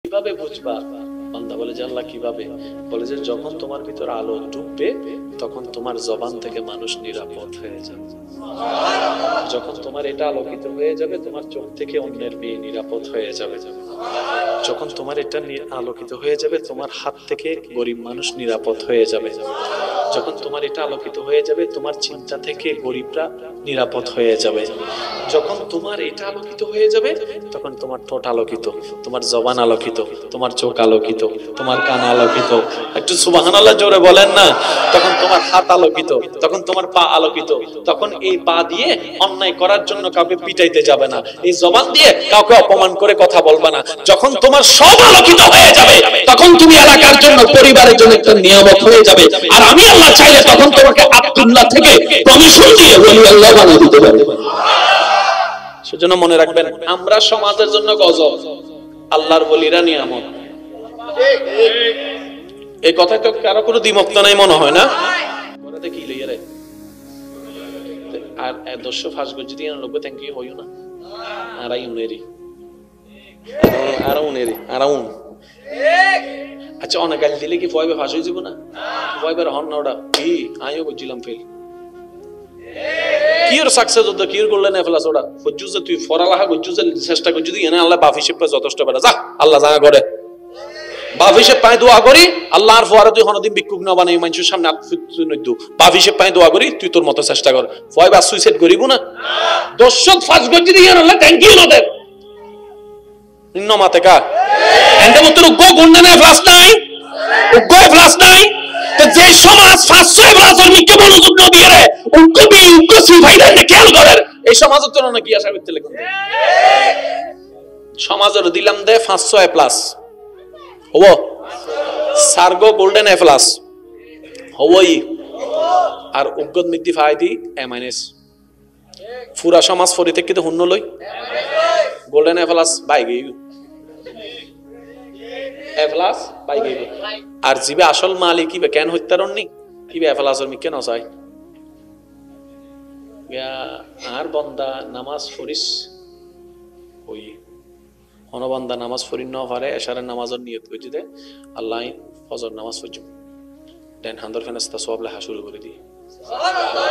কিভাবে বুঝবা? বান্দা বলে যে আল্লাহ কিভাবে? বলে যে যখন তোমার ভিতর আলো ডুববে তখন তোমার জবান থেকে মানুষ নিরাপদ হয়ে যাবে। যখন তোমার এটা আলোকিত হয়ে যাবে তোমার চোখ থেকে অন্যের মেয়ে নিরাপদ হয়ে যাবে। যখন তোমার এটা আলোকিত হয়ে যাবে তোমার হাত থেকে গরিব মানুষ নিরাপদ হয়ে যাবে। যখন তোমার এটা আলোকিত হয়ে যাবে তোমার চিন্তা থেকে গরিবরা নিরাপদ হয়ে যাবে। যখন তোমার এটা আলোকিত হয়ে যাবে তখন তোমার ঠোঁট আলোকিত, তোমার জবান আলোকিত, তোমার চোখ আলোকিত, তোমার কান আলোকিত। একটু সুবহানাল্লাহ জোরে বলেন না। তখন তোমার হাত আলোকিত, তখন তোমার পা আলোকিত। তখন এই পা দিয়ে অন্যায় করার জন্য কাউকে পিটাইতে যাবে না, এই জবান দিয়ে কাউকে অপমান করে কথা বলবে না। যখন তোমার সব আলোকিত হয়ে যাবে তখন তুমি এলাকার জন্য, পরিবারের জন্য একটা নিয়ামত হয়ে যাবে। আর আমি আল্লাহ চাইলে তখন তোমাকে আব্দুল্লাহ থেকে প্রমোশন দিয়ে ওলি আল্লাহ বানিয়ে দিতে পারি। সেজন্য মনে রাখবেন, আমরা সমাজের জন্য গজব, আল্লাহর ওলিরা নিয়ামত। এই কথায় তো কারো কোনো দ্বিমত নাই মনে হয় না? কি লইয়া রে আর 100 গজ দিয়ে লোক থ্যাংক ইউ হইও না। আরাই উনেরি আচ্ছা, অনেক গাল দিলে কি ফয়বে ফাঁস হয়ে যাব না? ফয়বার হন না ওটা কি আমিও করছিলাম ফেল কি ওর সাকসেস হতো কি করলেন ফেলাস ওটা হজ্জুজ তুই ফরালাহা গজ্জুজ চেষ্টা করছিস এনে আল্লাহ বাপ হিসেবে যথেষ্ট বেড়া যা আল্লাহ জানা করে বাপ হিসেবে পায় দোয়া করি আল্লাহর ফোয়ারা তুই হনদিন ভিক্ষুক না বানাই মানুষের সামনে বাপ হিসেবে পায় দোয়া করি তুই তোর মতো চেষ্টা কর। ফয়বা সুইসাইড করিব না দর্শক ফাঁস গজ্জি দিয়ে আল্লাহ থ্যাংক ইউ নদের নিন্ন মাতে কা এন্ডে মতো গো গুন্ডা না ফ্লাস নাই গো ফ্লাস নাই। তো যে সমাজ 500 ফ্লাসের মিকে মনোযোগ না দিয়ে রে উনকো বি উনকো সুইসাইড নে খেয়াল করে এই সমাজের জন্য কি আশা করতে লাগবে? সমাজের দিলাম দে 500 এ প্লাস হবো সার্গো গোল্ডেন এ প্লাস হবই আর উগ্গত মিদ্দি ফায়দি এ মাইনাস পুরা সমাজ ফরি থেকে তো হুন্ন লই গোল্ডেন এ প্লাস বাই গই এ প্লাস বাই গই আর জিবে আসল মালিক কি কেন হইতারন নি কি এ প্লাসর মি কেন চাই ইয়া আর বান্দা নামাজ পড়িস ওই অনবান্দা নামাজ পড়িন না পারে এশারের নামাজের নিয়ত কইছি দে আল্লাহ ফজর নামাজ পড়জুম দেন হান্দর ফেরেশতা সওয়াব লেখা শুরু করে দি সুবহানাল্লাহ।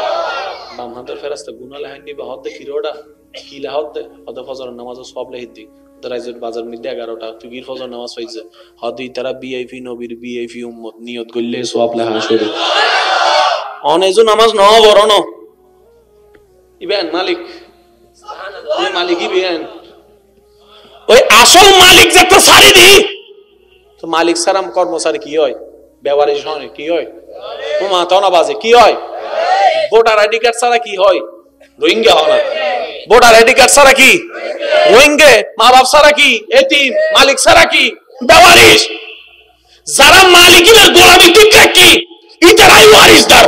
বাম হান্দর ফেরেশতা গুনাহ লেখা নি বহুত দে কিরোডা কি লেখা দে হদ ফজর নামাজ সওয়াব লেখি দি দরাইজের বাজার মধ্যে 11টা তুই গির ফজর নামাজ পড়িস হদি তারা ভিআইপি নবীর ভিআইপি উম্মত নিয়ত করলে সওয়াব লেখা শুরু সুবহানাল্লাহ। অনেজু নামাজ ন বড় ন ইবেন মালিক সুবহানাল্লাহ মালিক ইবেন ওই আসল মালিক যে তো সারি দি তো মালিক সারাম কর্মচারী কি হয়? ব্যবহারিক হয় কি হয়? তোমা তনা বাজে কি হয়? ভোটার আইডি কার্ড ছাড়া কি হয়? রোহিঙ্গা হয় না। ভোটার আইডি কার্ড ছাড়া কি রোহিঙ্গা? মা বাপ ছাড়া কি এতিম? মালিক ছাড়া কি ব্যবহারিক? যারা মালিকের গোলামি ঠিক রাখি ইতারাই ওয়ারিসদার।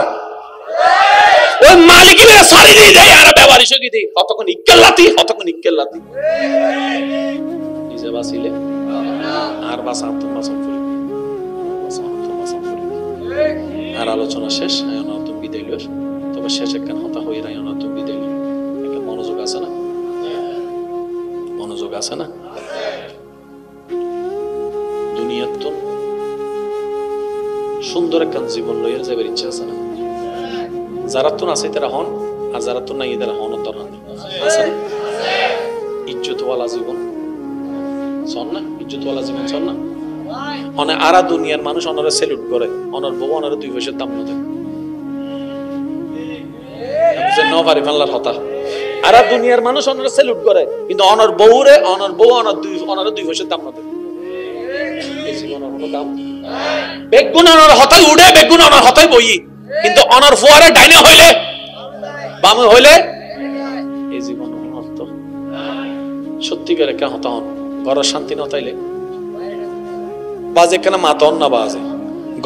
ওই মালিকের সারি দিয়ে যায় আর ব্যবহারিক কি দি কতক্ষণ ইক্কেলাতি কতক্ষণ ইক্কেলাতি নিজে বাসিলে আর বাসা আত্মবাসন করি আর আলোচনা শেষ আয়নাতুম বিদাইলর তবে শেষ একখান হতা হই আয়নাতুম বিদাইলর একটা মনোযোগ আছে না? মনোযোগ আছে না? দুনিয়াত তো সুন্দর একখান জীবন লইয়া যাবার ইচ্ছা আছে না? যারা তো আছে তারা হন আর যারা তো নাই তারা হন তোর আছে না? ইজ্জতওয়ালা জীবন শোন না, ইজ্জতওয়ালা জীবন শোন না। অনে আরা দুনিয়ার মানুষ অনারে সেলুট করে, অনার বউ অনারে 2 পয়সার দাম না দেয় নভারি ফাল্লার হতা। আরা দুনিয়ার মানুষ অনারে সেলুট করে কিন্তু অনার বউরে অনার বউ অনারে 2 পয়সার দাম না দেয়। এই জীবনের কোনো দাম বেগুন অনার হতাই উড়ে বেগুন অনার হতাই বই কিন্তু অনার ফুয়ারে ডাইনে হইলে বামে হইলে এই জীবন অনর্থ। সত্যিকারে কে হতা হন ঘরের শান্তি ন তাইলে বাজে কেন মাতন না বাজে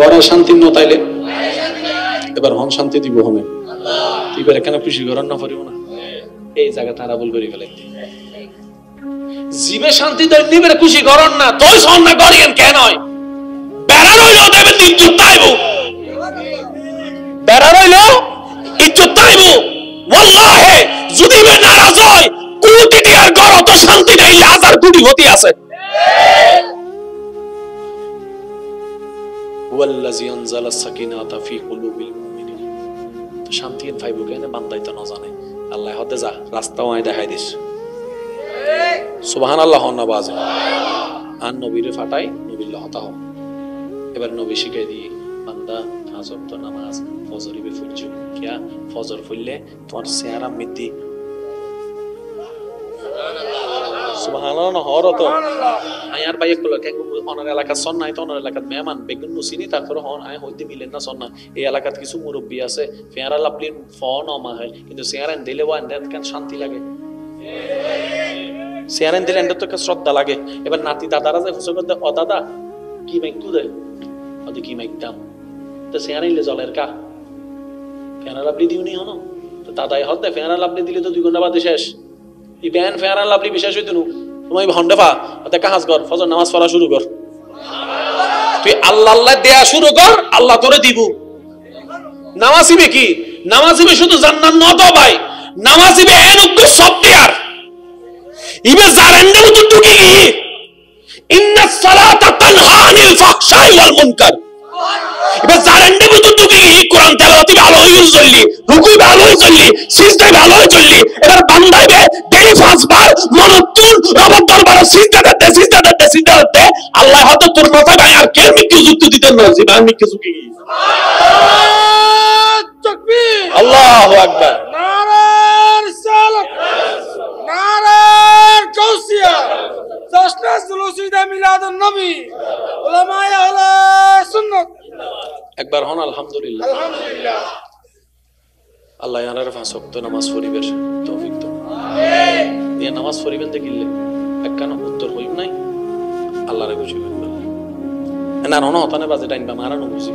ঘরের শান্তি ন তাইলে এবার হন শান্তি দিব হনে এবার কেন খুশি ঘর না পারিব না এই জায়গা তারা ভুল করে ফেলে জীবে শান্তি দেয় নিবে খুশি ঘর না তুই শোন না গড়িয়েন কেন হয় বেড়া রইলেও দেবেন ইজ্জত তাইবো বেড়া রইলেও ইজ্জত তাইবো ওয়াল্লাহি যদি বে নারাজ হয় কোটি টিয়ার ঘর অত শান্তি নাই 1000 কোটি হতি আছে হুয়াল্লাযী আনজালাস সাকিনাতা ফি কুলুবিল মুমিনিন। তো শান্তি ভাইবো কেন বান্দাই তো না জানে আল্লাহ হতে যা রাস্তাও আয় দেখাই দিস সুবহানাল্লাহ না বাজে আর নবীরে ফাটাই নবীর হতা হোক। এবার নবী শিখাই দিয়ে বান্দা 5 ওয়াক্ত নামাজ ফজরিবে ফুজু কিয়া ফজর ফুললে তোমার চেহারা মিতি সুবহানাল্লাহ হরত আয়ার ভাই একলা কেন অনার এলাকা সন নাই তো অনার এলাকাত মেহমান বেগুন মুসিনি তারপরে হন আয় হইতে মিলেন না সন না এই এলাকাত কিছু মুরব্বি আছে ফেয়ারা লাপলি ফোন অমা হয় কিন্তু চেহারা দিলে ওয়ান দেন কেন শান্তি লাগে চেহারা দিলে এন্ড তো শ্রদ্ধা লাগে। এবার নাতি দাদারা যায় হুসো করতে ও দাদা কি মাইকু দেয় ওদের কি মাইকতাম তো চেহারা ইলে জলের কা ফেয়ারা লাপলি দিও নি হন তো দাদাই হত দেয় ফেয়ারা লাপলি দিলে তো 2 ঘন্টা বাদে শেষ ই ব্যান ফেয়ারা লাপলি বিশেষ হইতো নু তুমি হন্ডেফা ওতে কাজ কর ফজর নামাজ পড়া শুরু কর তুই আল্লাহ আল্লাহ দেয়া শুরু কর আল্লাহ তোরে দিব। নামাজিবে কি নামাজিবে শুধু জান্নাত ন তো ভাই নামাজিবে এনুক সব দেয়ার ইবে জারেন্ডে তো টুকি কি ইন্নাস সালাতা তানহা আনিল ফাহশাই ওয়াল মুনকার ইবে জারেন্ডে তো টুকি কি কোরআন তেলাওয়াত ভালো হই চললি রুকু ভালো হই চললি সিজদা ভালো হই চললি এবার বান্দাইবে দেই পাঁচবার মনতুন রব দরবারে সিজদা দিতে আল্লাহ হয়তো তোর মাথা গায় আর কেউ মিকে যুক্ত দিতে না জিবান মিকে যুকি সুবহানাল্লাহ তাকবীর আল্লাহু আকবার নারায়ে রিসালাত নারায়ে কাউসিয়া জশ্নে জুলুসিদা মিলাদুন নবী উলামায়ে আহলে সুন্নাত একবার হন আলহামদুলিল্লাহ আলহামদুলিল্লাহ। আল্লাহ ইয়ানার 5 ওয়াক্ত নামাজ পড়িবের তৌফিক দাও আমিন। এই নামাজ পড়িবেন দেখিলে একখান উত্তর হইব নাই আল্লাহরে খুশি করবে না না হতানে বাজে টাইম বা মারানো খুশি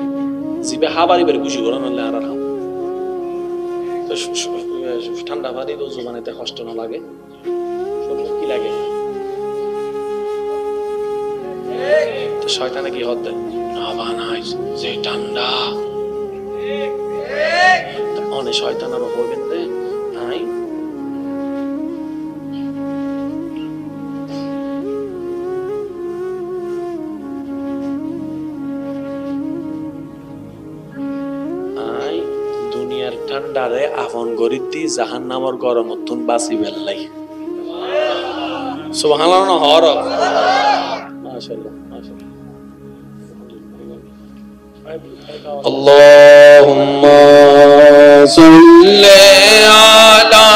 জিবে হাবারিবের খুশি করানো হলে আর হাম তো ঠান্ডা পানি তো জুবানেতে কষ্ট না লাগে শরীরে কি লাগে তো শয়তানে কি হত দেয় আবানাই যে ঠান্ডা অনেক শয়তান আর হইবেন দে নাই দুনিয়ার ঠান্ডারে আপন গরিতি জাহান্নামের গরমতুন বাঁচি বেল্লাই সুবহানাল্লাহ হর মাশাআল্লাহ মাশাআল্লাহ আল্লাহুম্মা সাল্লি আলা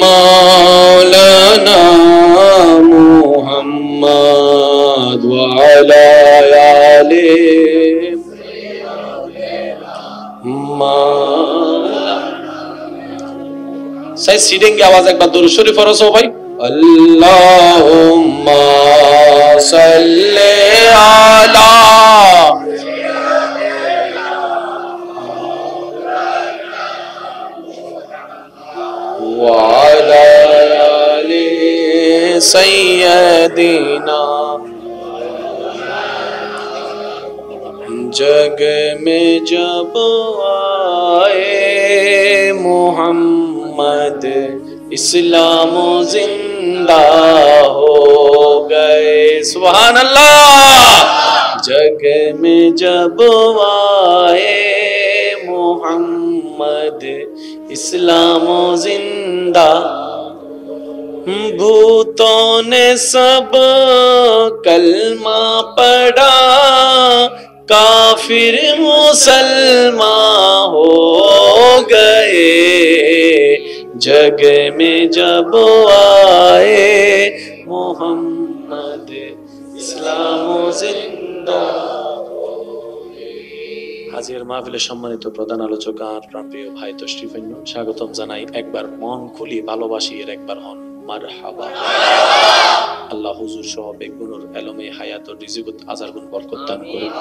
মাওলানা মুহাম্মদ ওয়া আলা আলি সেই সিডিংয়ে আওয়াজ একবার দুরূদ শরীফ পড়ো ভাই আল্লাহুম্মা সাল্লি আলা ওয়া আলা আলি সাইয়্যিদিনা जग में जब आए मोहम्मद इस्लाम जिंदा हो गए सुभान अल्लाह। जग में जब आए मोहम्मद इस्लाम जिंदा भूतों ने सब कलमा पढ़ा काफिर मुसलमान हो गए जग में जब आए मोहम्मद इस्लाम जिंदा। হাজির মাহফিলে সম্মানিত প্রধান আলোচক আর প্রিয় ভাই তশরিফান স্বাগতম জানাই। একবার মন খুলি ভালোবাসি এর একবার হন মারহাবা। আল্লাহ হুজুর সহ বেগুনুর এলমে হায়াত ও রিজিকত হাজার গুণ বরকত দান করুন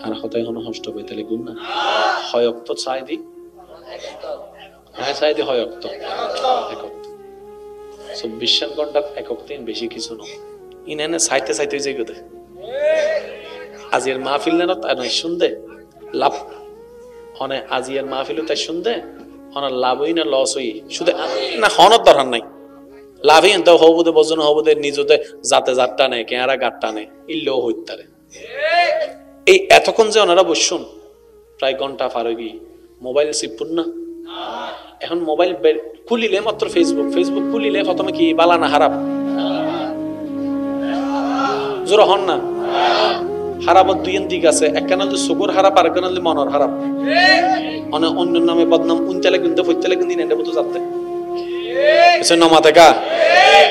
আর হতাই হন হষ্ট বেতালে গুণ না হয়ক্ত চাই দি হ্যাঁ চাই দি হয়ক্ত একক 24 ঘন্টা একক দিন বেশি কিছু না ইনে চাইতে চাইতে যাই গদে আজির মাহফিল না তাই শুনতে লাভ হনে আজির মাহফিল তাই শুনতে হন লাভ হই না লস হই শুধু না হনত দরকার নাই লাভই তো হবুদে বজন হবুদে নিজতে যাতে যাত্রা নেই কেয়ারা গাট্টা নেই ইল্লেও হইতারে এই এতক্ষণ যে ওনারা বসুন প্রায় ঘন্টা পার হয়ে মোবাইল চিপুন না এখন মোবাইল খুলিলে মাত্র ফেসবুক খুলিলে প্রথমে কি বালা না খারাপ জোর হন না খারাপের দুই দিক আছে একখানাল চকুর খারাপ আর একখানাল মনের খারাপ অন্য নামে বদনাম উনতেলে কিন্তু ফইতেলে কিন্তু নেটে মতো যাতে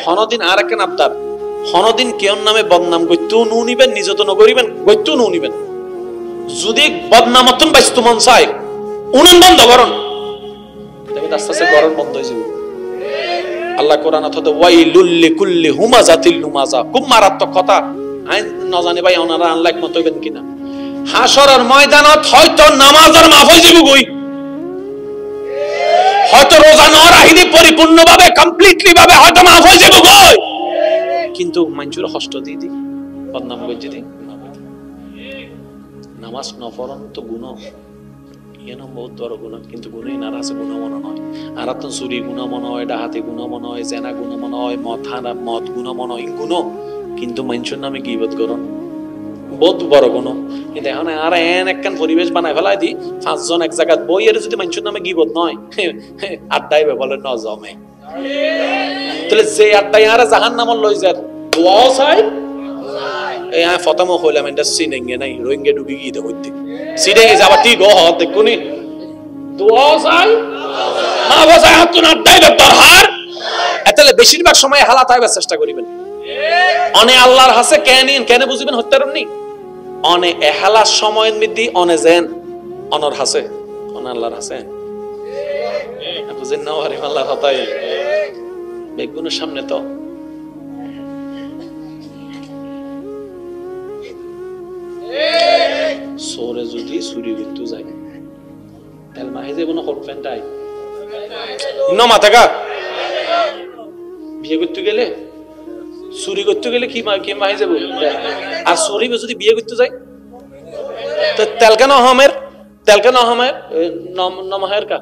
হনদিন আর একখান আবদার হনদিন কেউর নামে বদনাম গইতেও নু নিবেন নিজে তো নগরিবেন গইতেও নু নিবেন যদি বদনামতন বাইস্তু মন চাই উনুন বন্ধ করুন দেখবেন আস্তে আস্তে গরম বন্ধ হয়ে যাবে আল্লাহ কোরআন অথবা ওয়াইলুল লিকুল্লি হুমাজাতিল লুমাজা খুব মারাত্মক কথা আই না জানি ভাই ওনারা আনলাইক মত হইবেন কিনা হাসরের ময়দানত হয়তো নামাজের মাফ হয়ে যাবে কই হয়তো রোজা না রাহিনি পরিপূর্ণভাবে কমপ্লিটলি ভাবে হয়তো মাফ হয়ে যাবে কই কিন্তু মানুষের কষ্ট দিয়ে দি বদনাম করে দি নামাজ নফরন তো গুনাহ এনো বহুত বড় গুনাহ কিন্তু গুনাহ না আছে গুনাহ মনে নয় আর তো চুরি গুনাহ মনে হয় ডাহাতি গুনাহ মনে হয় জেনা গুনাহ মনে হয় মদ গুনাহ মনে হয় গুনাহ কিন্তু মানুষের নামে গীবত করুন বহুত বড় গুনাহ কিন্তু এখন আর একখান পরিবেশ বানায় ফেলাই দি পাঁচজন এক জায়গায় বইয়ের যদি মানুষের নামে গীবত নয় আড্ডায় বলে ন জমে তাহলে যে আড্ডায় আর জাহান্নামে লই যায় দোয়া চাই এই ফতম হইলাম এটা সিনেঙ্গে নাই রোহিঙ্গে ডুবি গিয়ে দেখতে সিনেঙ্গে যাবা ঠিক হ দেখুনি দোয়া চাই মা বাজায় হাত না আড্ডায় দরহার এতলে বেশিরভাগ সময় হালাত আইবার চেষ্টা করিবেন অনে আল্লাহর হাসে কেন বুঝিবেন হত্যারনি অনে এহালার সময়ের মধ্যে অনে জেন অনর হাসে অনে আল্লাহর হাসে বুঝেন না আরে আল্লাহর হতাই বেগুনের সামনে তো সোরে যদি চুরি করতে যায় তেল মাহে যাবো না হট প্যান্টাই ন মাথাকা বিয়ে করতে গেলে চুরি করতে গেলে কি মাহে যাবো আর চুরি যদি বিয়ে করতে যায় তো তেলকানো আহমের নমাহের কা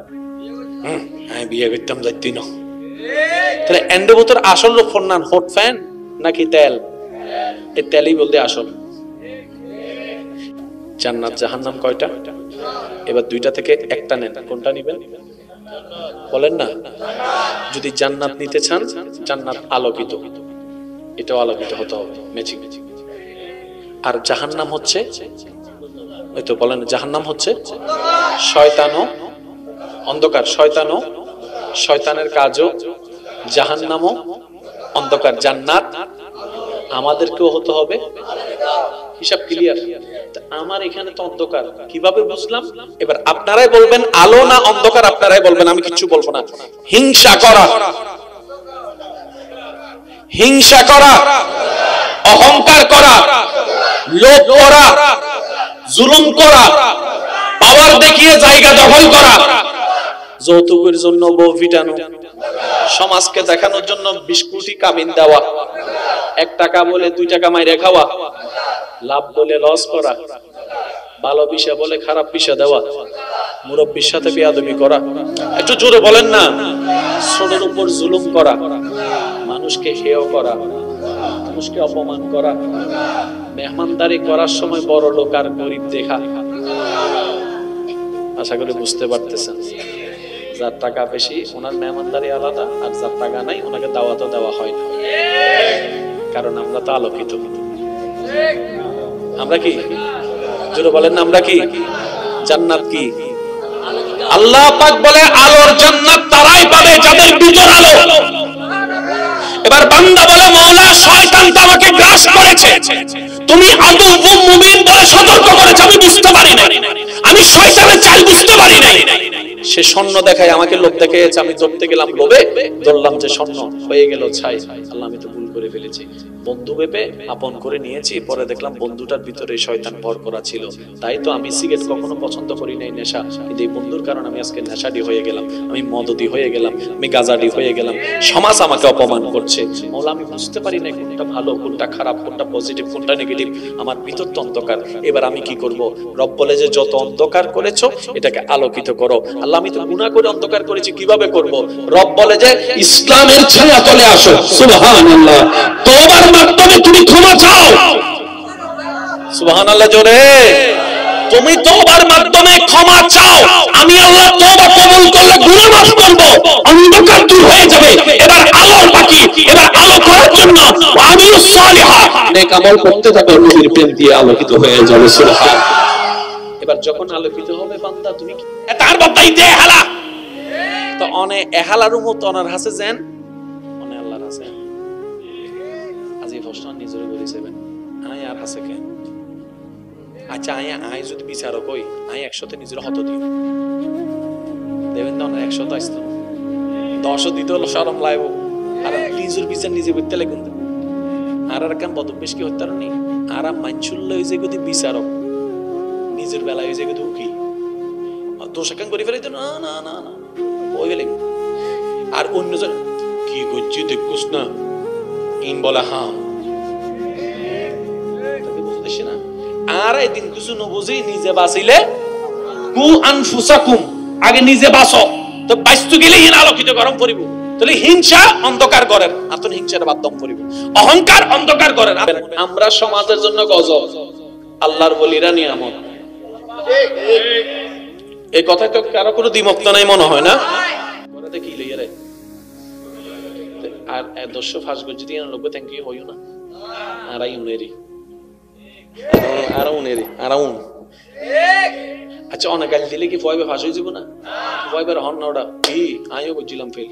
আমি বিয়ে করতাম যাইতি না তাহলে এন্ডোবতর আসল রূপ নান হট ফ্যান নাকি তেল এই তেলই বলতে আসল জান্নাত জাহান্নাম কয়টা এবার দুইটা থেকে একটা নেন কোনটা নেবেন বলেন না যদি জান্নাত নিতে চান জান্নাত আলোকিত এটাও আলোকিত হতে হবে ম্যাচিং আর জাহান্নাম হচ্ছে ওই তো বলেন জাহান্নাম হচ্ছে শয়তানও অন্ধকার শয়তানের কাজও জাহান্নামও অন্ধকার জান্নাত আমাদেরকেও হতে হবে হিসাব ক্লিয়ার আমার এখানে তো অন্ধকার কিভাবে বুঝলাম এবার আপনারাই বলবেন আলো না অন্ধকার আপনারাই বলবেন আমি কিছু বলবো না হিংসা করা অহংকার করা লোভ করা জুলুম করা পাওয়ার দেখিয়ে জায়গা দখল করা যৌতুকের জন্য বউ পিটানো সমাজকে দেখানোর জন্য বিস্কুটি কাবিন দেওয়া 1 টাকা বলে 2 টাকা মাইরে খাওয়া লাভ বলে লস করা ভালো পিসা বলে খারাপ পিসা দেওয়া মুরব্বির সাথে বেয়াদবি করা একটু জোরে বলেন না ছোটর উপর জুলুম করা মানুষকে হেয় করা মানুষকে অপমান করা মেহমানদারি করার সময় বড় লোক আর গরিব দেখা আশা করি বুঝতে পারতেছেন যার টাকা বেশি ওনার মেহমানদারি আলাদা আর যার টাকা নাই ওনাকে দাওয়াতও দেওয়া হয় না কারণ আমরা তো আলোকিত আমরা কি জোরে বলেন না আমরা কি জান্নাত কি আল্লাহ পাক বলে আলোর জান্নাত তারাই পাবে যাদের ভিতর আলো এবার বান্দা বলে মাওলা শয়তান তো আমাকে গ্রাস করেছে তুমি আদু মুমিন বলে সতর্ক করেছো আমি বুঝতে পারি না আমি শয়তানের চাল বুঝতে পারি না সে স্বর্ণ দেখায় আমাকে লোভ দেখিয়েছে আমি ধরতে গেলাম লোভে ধরলাম যে স্বর্ণ হয়ে গেল ছাই আল্লাহ আমি তো ভুল করে ফেলেছি, বন্ধু ভেবে আপন করে নিয়েছি, পরে দেখলাম বন্ধুটার ভিতরে শয়তান ভর করা ছিল। তাই তো আমি সিগারেট কখনো পছন্দ করি নাই, নেশা, কিন্তু এই বন্ধুর কারণে আমি আজকে নেশাডি হয়ে গেলাম, আমি মদদি হয়ে গেলাম, আমি গাজাডি হয়ে গেলাম, সমাজ আমাকে অপমান করছে। মৌলা আমি বুঝতে পারি না কোনটা ভালো, কোনটা খারাপ, কোনটা পজিটিভ, কোনটা নেগেটিভ, আমার ভিতর তো অন্ধকার। এবার আমি কি করব? রব বলে যে যত অন্ধকার করেছো এটাকে আলোকিত করো। আল্লাহ আমি তো গুনাহ করে অন্ধকার করেছি, কিভাবে করব? রব বলে যে ইসলামের ছায়া তলে আসো। সুবহানাল্লাহ। তওবার মাধ্যমে তুমি ক্ষমা চাও। সুবহানাল্লাহ জোরে। তুমি তওবার মাধ্যমে ক্ষমা চাও, আমি আল্লাহ তওবা কবুল করলে গুনাহ মাফ করব, অন্ধকার দূর হয়ে যাবে। এবার আলোর বাকি, এবার আলো করার জন্য আমিও সালিহা নেক আমল করতে থাকো, নবীর প্রেম দিয়ে আলোকিত হয়ে যাবে। সুবহানাল্লাহ। এবার যখন আলোকিত হবে বান্দা, তুমি তার বাদাই দে হালা তো অনে এহালার মত অনার হাসে যেন অনে আল্লাহর হাসে আজি প্রশ্ন নিজরে বলিছেন আই আর হাসে কেন? আচ্ছা আই যদি বিচারক হই, আই 100তে নিজের হত দিই দেবেন না, 100 আসতো 10 দিতে হলো শরম লাইব, আর নিজের বিচার নিজে করতে লাগুন। আর কাম বদবেশ কি হত্যার নেই, আর মানসুল্ল হয়ে যে গতি বিচারক, নিজের বেলায় হয়ে যে গতি উকি দোষাকাম করে ফেলে। না না না না ওই গেলে আর অন্যজন কি করছি দেখুস না, ইন বলা হ্যাঁ বুঝতেছি না। আর একদিন কিছু নবুঝি নিজে বাঁচিলে কু আনফুসাকুম, আগে নিজে বাঁচো, তো বাঁচতে গেলে হিন আলোকিত গরম করিব। তাহলে হিংসা অন্ধকার করেন, আতন হিংসার মাধ্যম করিব, অহংকার অন্ধকার করেন। আমরা সমাজের জন্য গজব, আল্লাহর বলিরা নিয়ামত। এই কথা তো কারো কোনো দ্বিমত নাই মনে হয় না। কি লইয়া রে আর 100 ফাঁস গজ যদি লোক থ্যাংক ইউ হইও না, আরাই উনেরি আরাউন। আচ্ছা অনেক গালি দিলে কি ফয়বে ফাঁস হয়ে যাব না? ফয়বার হন না ওটা কি আইও বুঝছিলাম ফেল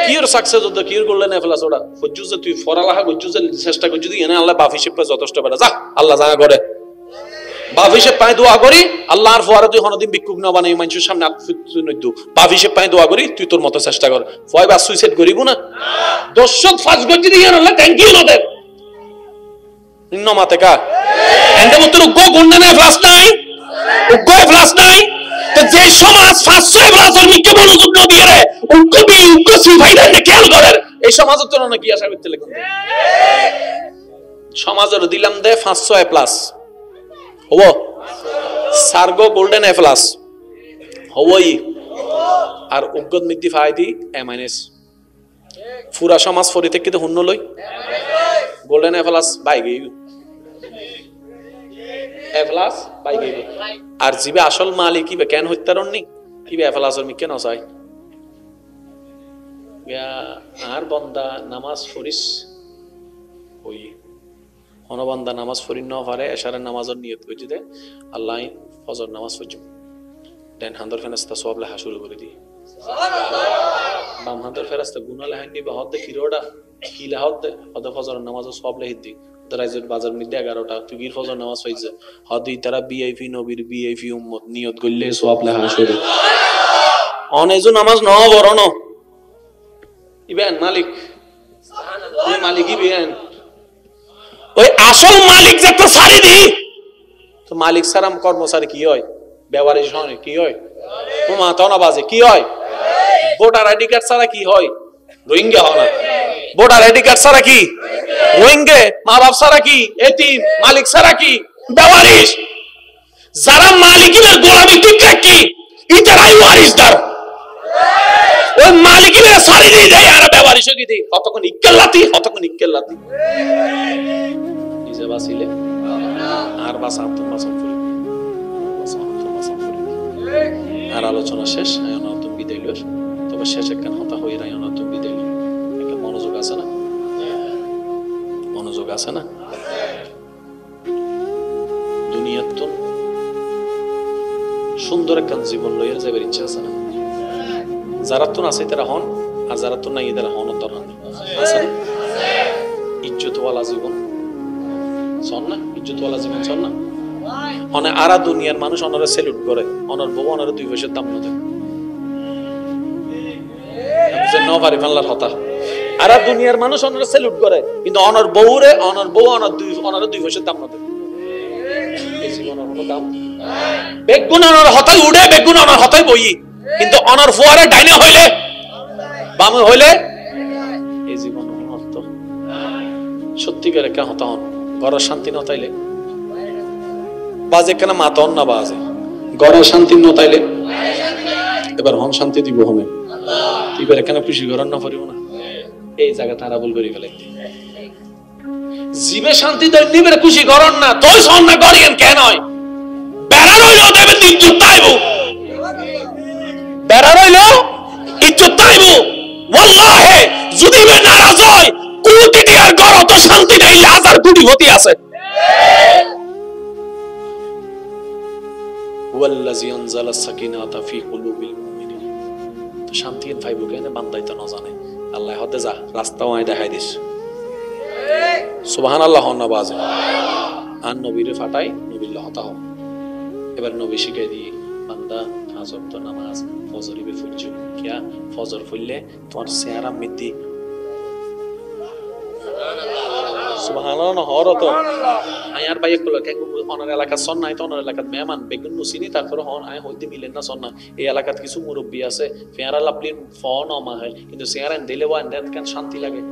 কি ওর সাকসেস হতো, কি করলে না ফেলাস ওটা ফজ্জু যে তুই ফরালাহা গজ্জু যে চেষ্টা করছিস যদি এনে আল্লাহ বাফি শিপে যথেষ্ট বেড়া যা আল্লাহ যা করে বাফিসে পায় দোয়া করি, আল্লাহর ফোয়ারা তুই হনদিন ভিক্ষুক না বানাই মানুষের সামনে নইদু, বাফিসে পায় দোয়া করি, তুই তোর মতো চেষ্টা কর। ফয় বা সুইসাইড করিব না, দর্শক ফাঁস গজ্জি দিয়ে আল্লাহ থ্যাংক ইউ না দেব নমাতে কা এন্ড মতন গো গুন্ডানে ফ্লাস নাই, গো ফ্লাস নাই। তো যে সমাজ 500 ফ্লাসের মিকে মনোযোগ না দিয়ে রে উনকো বি উনকো সুইসাইডার নে খেয়াল করেন, এই সমাজের জন্য না কি আশা করতে লাগবে? সমাজের দিলাম দে 500 এ প্লাস হবো, সার্গো গোল্ডেন এ প্লাস হবই, আর উগ্গত মিদ্দি ফাইদি এ মাইনাস। পুরা সমাজ ফরি থেকে তো হুন্ন লই গোল্ডেন এ প্লাস বাই গই, এ প্লাস বাই গই। আর জিবে আসল মালিক কিবে কেন হত্যারণ নি কিবে এ প্লাসের মি কেন চাই আর বন্দা নামাজ পড়িস ওই অনবন্দা নামাজ পড়ি ন পারে এশারের নামাজের নিয়ত করে দে আল্লাহ ফজর নামাজ পড়ব দেন হান্দর ফেরেশতা সওয়াব লেখা শুরু করে দি, বাম হান্দর ফেরেশতা গুনাহ লেখা নিবে হদ কিরোডা কি লেখা দে হদ ফজর নামাজ সওয়াব লেখি দি। রাইজের বাজার মধ্যে 11টা তুই গির ফজর নামাজ হইছে হদি তারা বিআইপি নবীর বিআইপি উম্মত নিয়ত করলে সওয়াব লেখা শুরু অনেজু নামাজ ন বড় ন ইবেন মালিক সুবহানাল্লাহ, মালিক ইবেন ওই আসল মালিক যে তো সারি দি, তো মালিক সারাম কর্মচারী কি হয়? ব্যবহারিক হয় কি হয়? তোমা তো না বাজে কি হয়? ভোটার আইডি কার্ড ছাড়া কি হয়? রোহিঙ্গা হয় না। ভোটার আইডি কার্ড ছাড়া কি রোহিঙ্গা, মা বাপ ছাড়া কি এতিম, মালিক ছাড়া কি ব্যবহারিক। যারা মালিকের গোলামি ঠিক কি ইতারাই ওয়ারিসদার, ওই মালিকের সারি দিয়ে যায় আর ব্যবহারিক কি দি কতক্ষণ ইক্কেলাতি কতক্ষণ ইক্কেলাতি নিজে বাঁচিলে আর বাঁচা আত্মবাসন করি আর আলোচনা শেষ। আয়নাতুম বিদায় লর তবে শেষ একখান হতা হই আয়নাতুম বিদায় লর একটা মনোযোগ আছে না, মনোযোগ আছে না। দুনিয়াতুন সুন্দর একখান জীবন লইয়ার যাবার ইচ্ছা আছে না? যারা তো আছে তারা হন আর যারা তো নাই তারা হন তোর আছে না? ইজ্জতওয়ালা জীবন শোন না, ইজ্জতওয়ালা জীবন শোন না। অনে আরা দুনিয়ার মানুষ অনারে সেলুট করে, অনার বউ অনারে 2 পয়সার দাম না দেয়। ন পারি বাংলার হতা আর দুনিয়ার মানুষ অনর সেলুট করে, কিন্তু অনর বউ অনর দুই পয়সার দাম না দেয়। এই জীবনের কোনো দাম বেগুন অনর হতাই উড়ে, বেগুন অনর হতাই বই, কিন্তু অনর ফুয়ারে ডাইনে হইলে বামে হইলে এই জীবন অর্থ সত্যিকারে কে হতা হন। ঘরের শান্তি নতাইলে বাজে কেন মাতন না বাজে, ঘরের শান্তি নতাইলে এবার হন শান্তি দিব হমে এবার কেন খুশি ঘর না পারিব না। এই জায়গা তারা ভুল করে ফেলে, জীবে শান্তি দেয় নিবের খুশি করেন না, তোই সন না করিয়েন কেন হয় বেড়া রইলেও দেবেন ইজ্জত তাইব, বেড়া রইলেও ইজ্জত তাইব। ওয়াল্লাহি যদি বে নারাজ হয় কোটি টিয়ার ঘর অত শান্তি নাই, হাজার কোটি হতি আছে। ওয়াল্লাযী আনজালা সাকিনাতা ফি কুলুবিল মুমিনিন, তো শান্তি পাইব কেন বান্দাই তো না জানে। আল্লাহ হতে যা রাস্তাও আই দেখাই দিস, সুবহানাল্লাহ না বাজে আর নবীরে ফাটাই নবীর হতা হোক। এবার নবী শিখাই দিয়ে বান্দা পাঁচ ওয়াক্ত নামাজ ফজরিবে ফুলছো কিয়া, ফজর ফুললে তোমার চেহারা মৃদ্ধি সুবহানাল্লাহ না হরত আই আর ভাই একলা কে অনার এলাকা সন নাই তো অনার এলাকাত মেহমান বেগুন নসিনি তারপর হন আই হইতে মিলেন না সন না। এই এলাকাত কিছু মুরব্বি আছে ফেয়ারা লাপলির ফোন অমা হয়, কিন্তু চেহারা দিলে ওয়া এন্ড কেন শান্তি লাগে,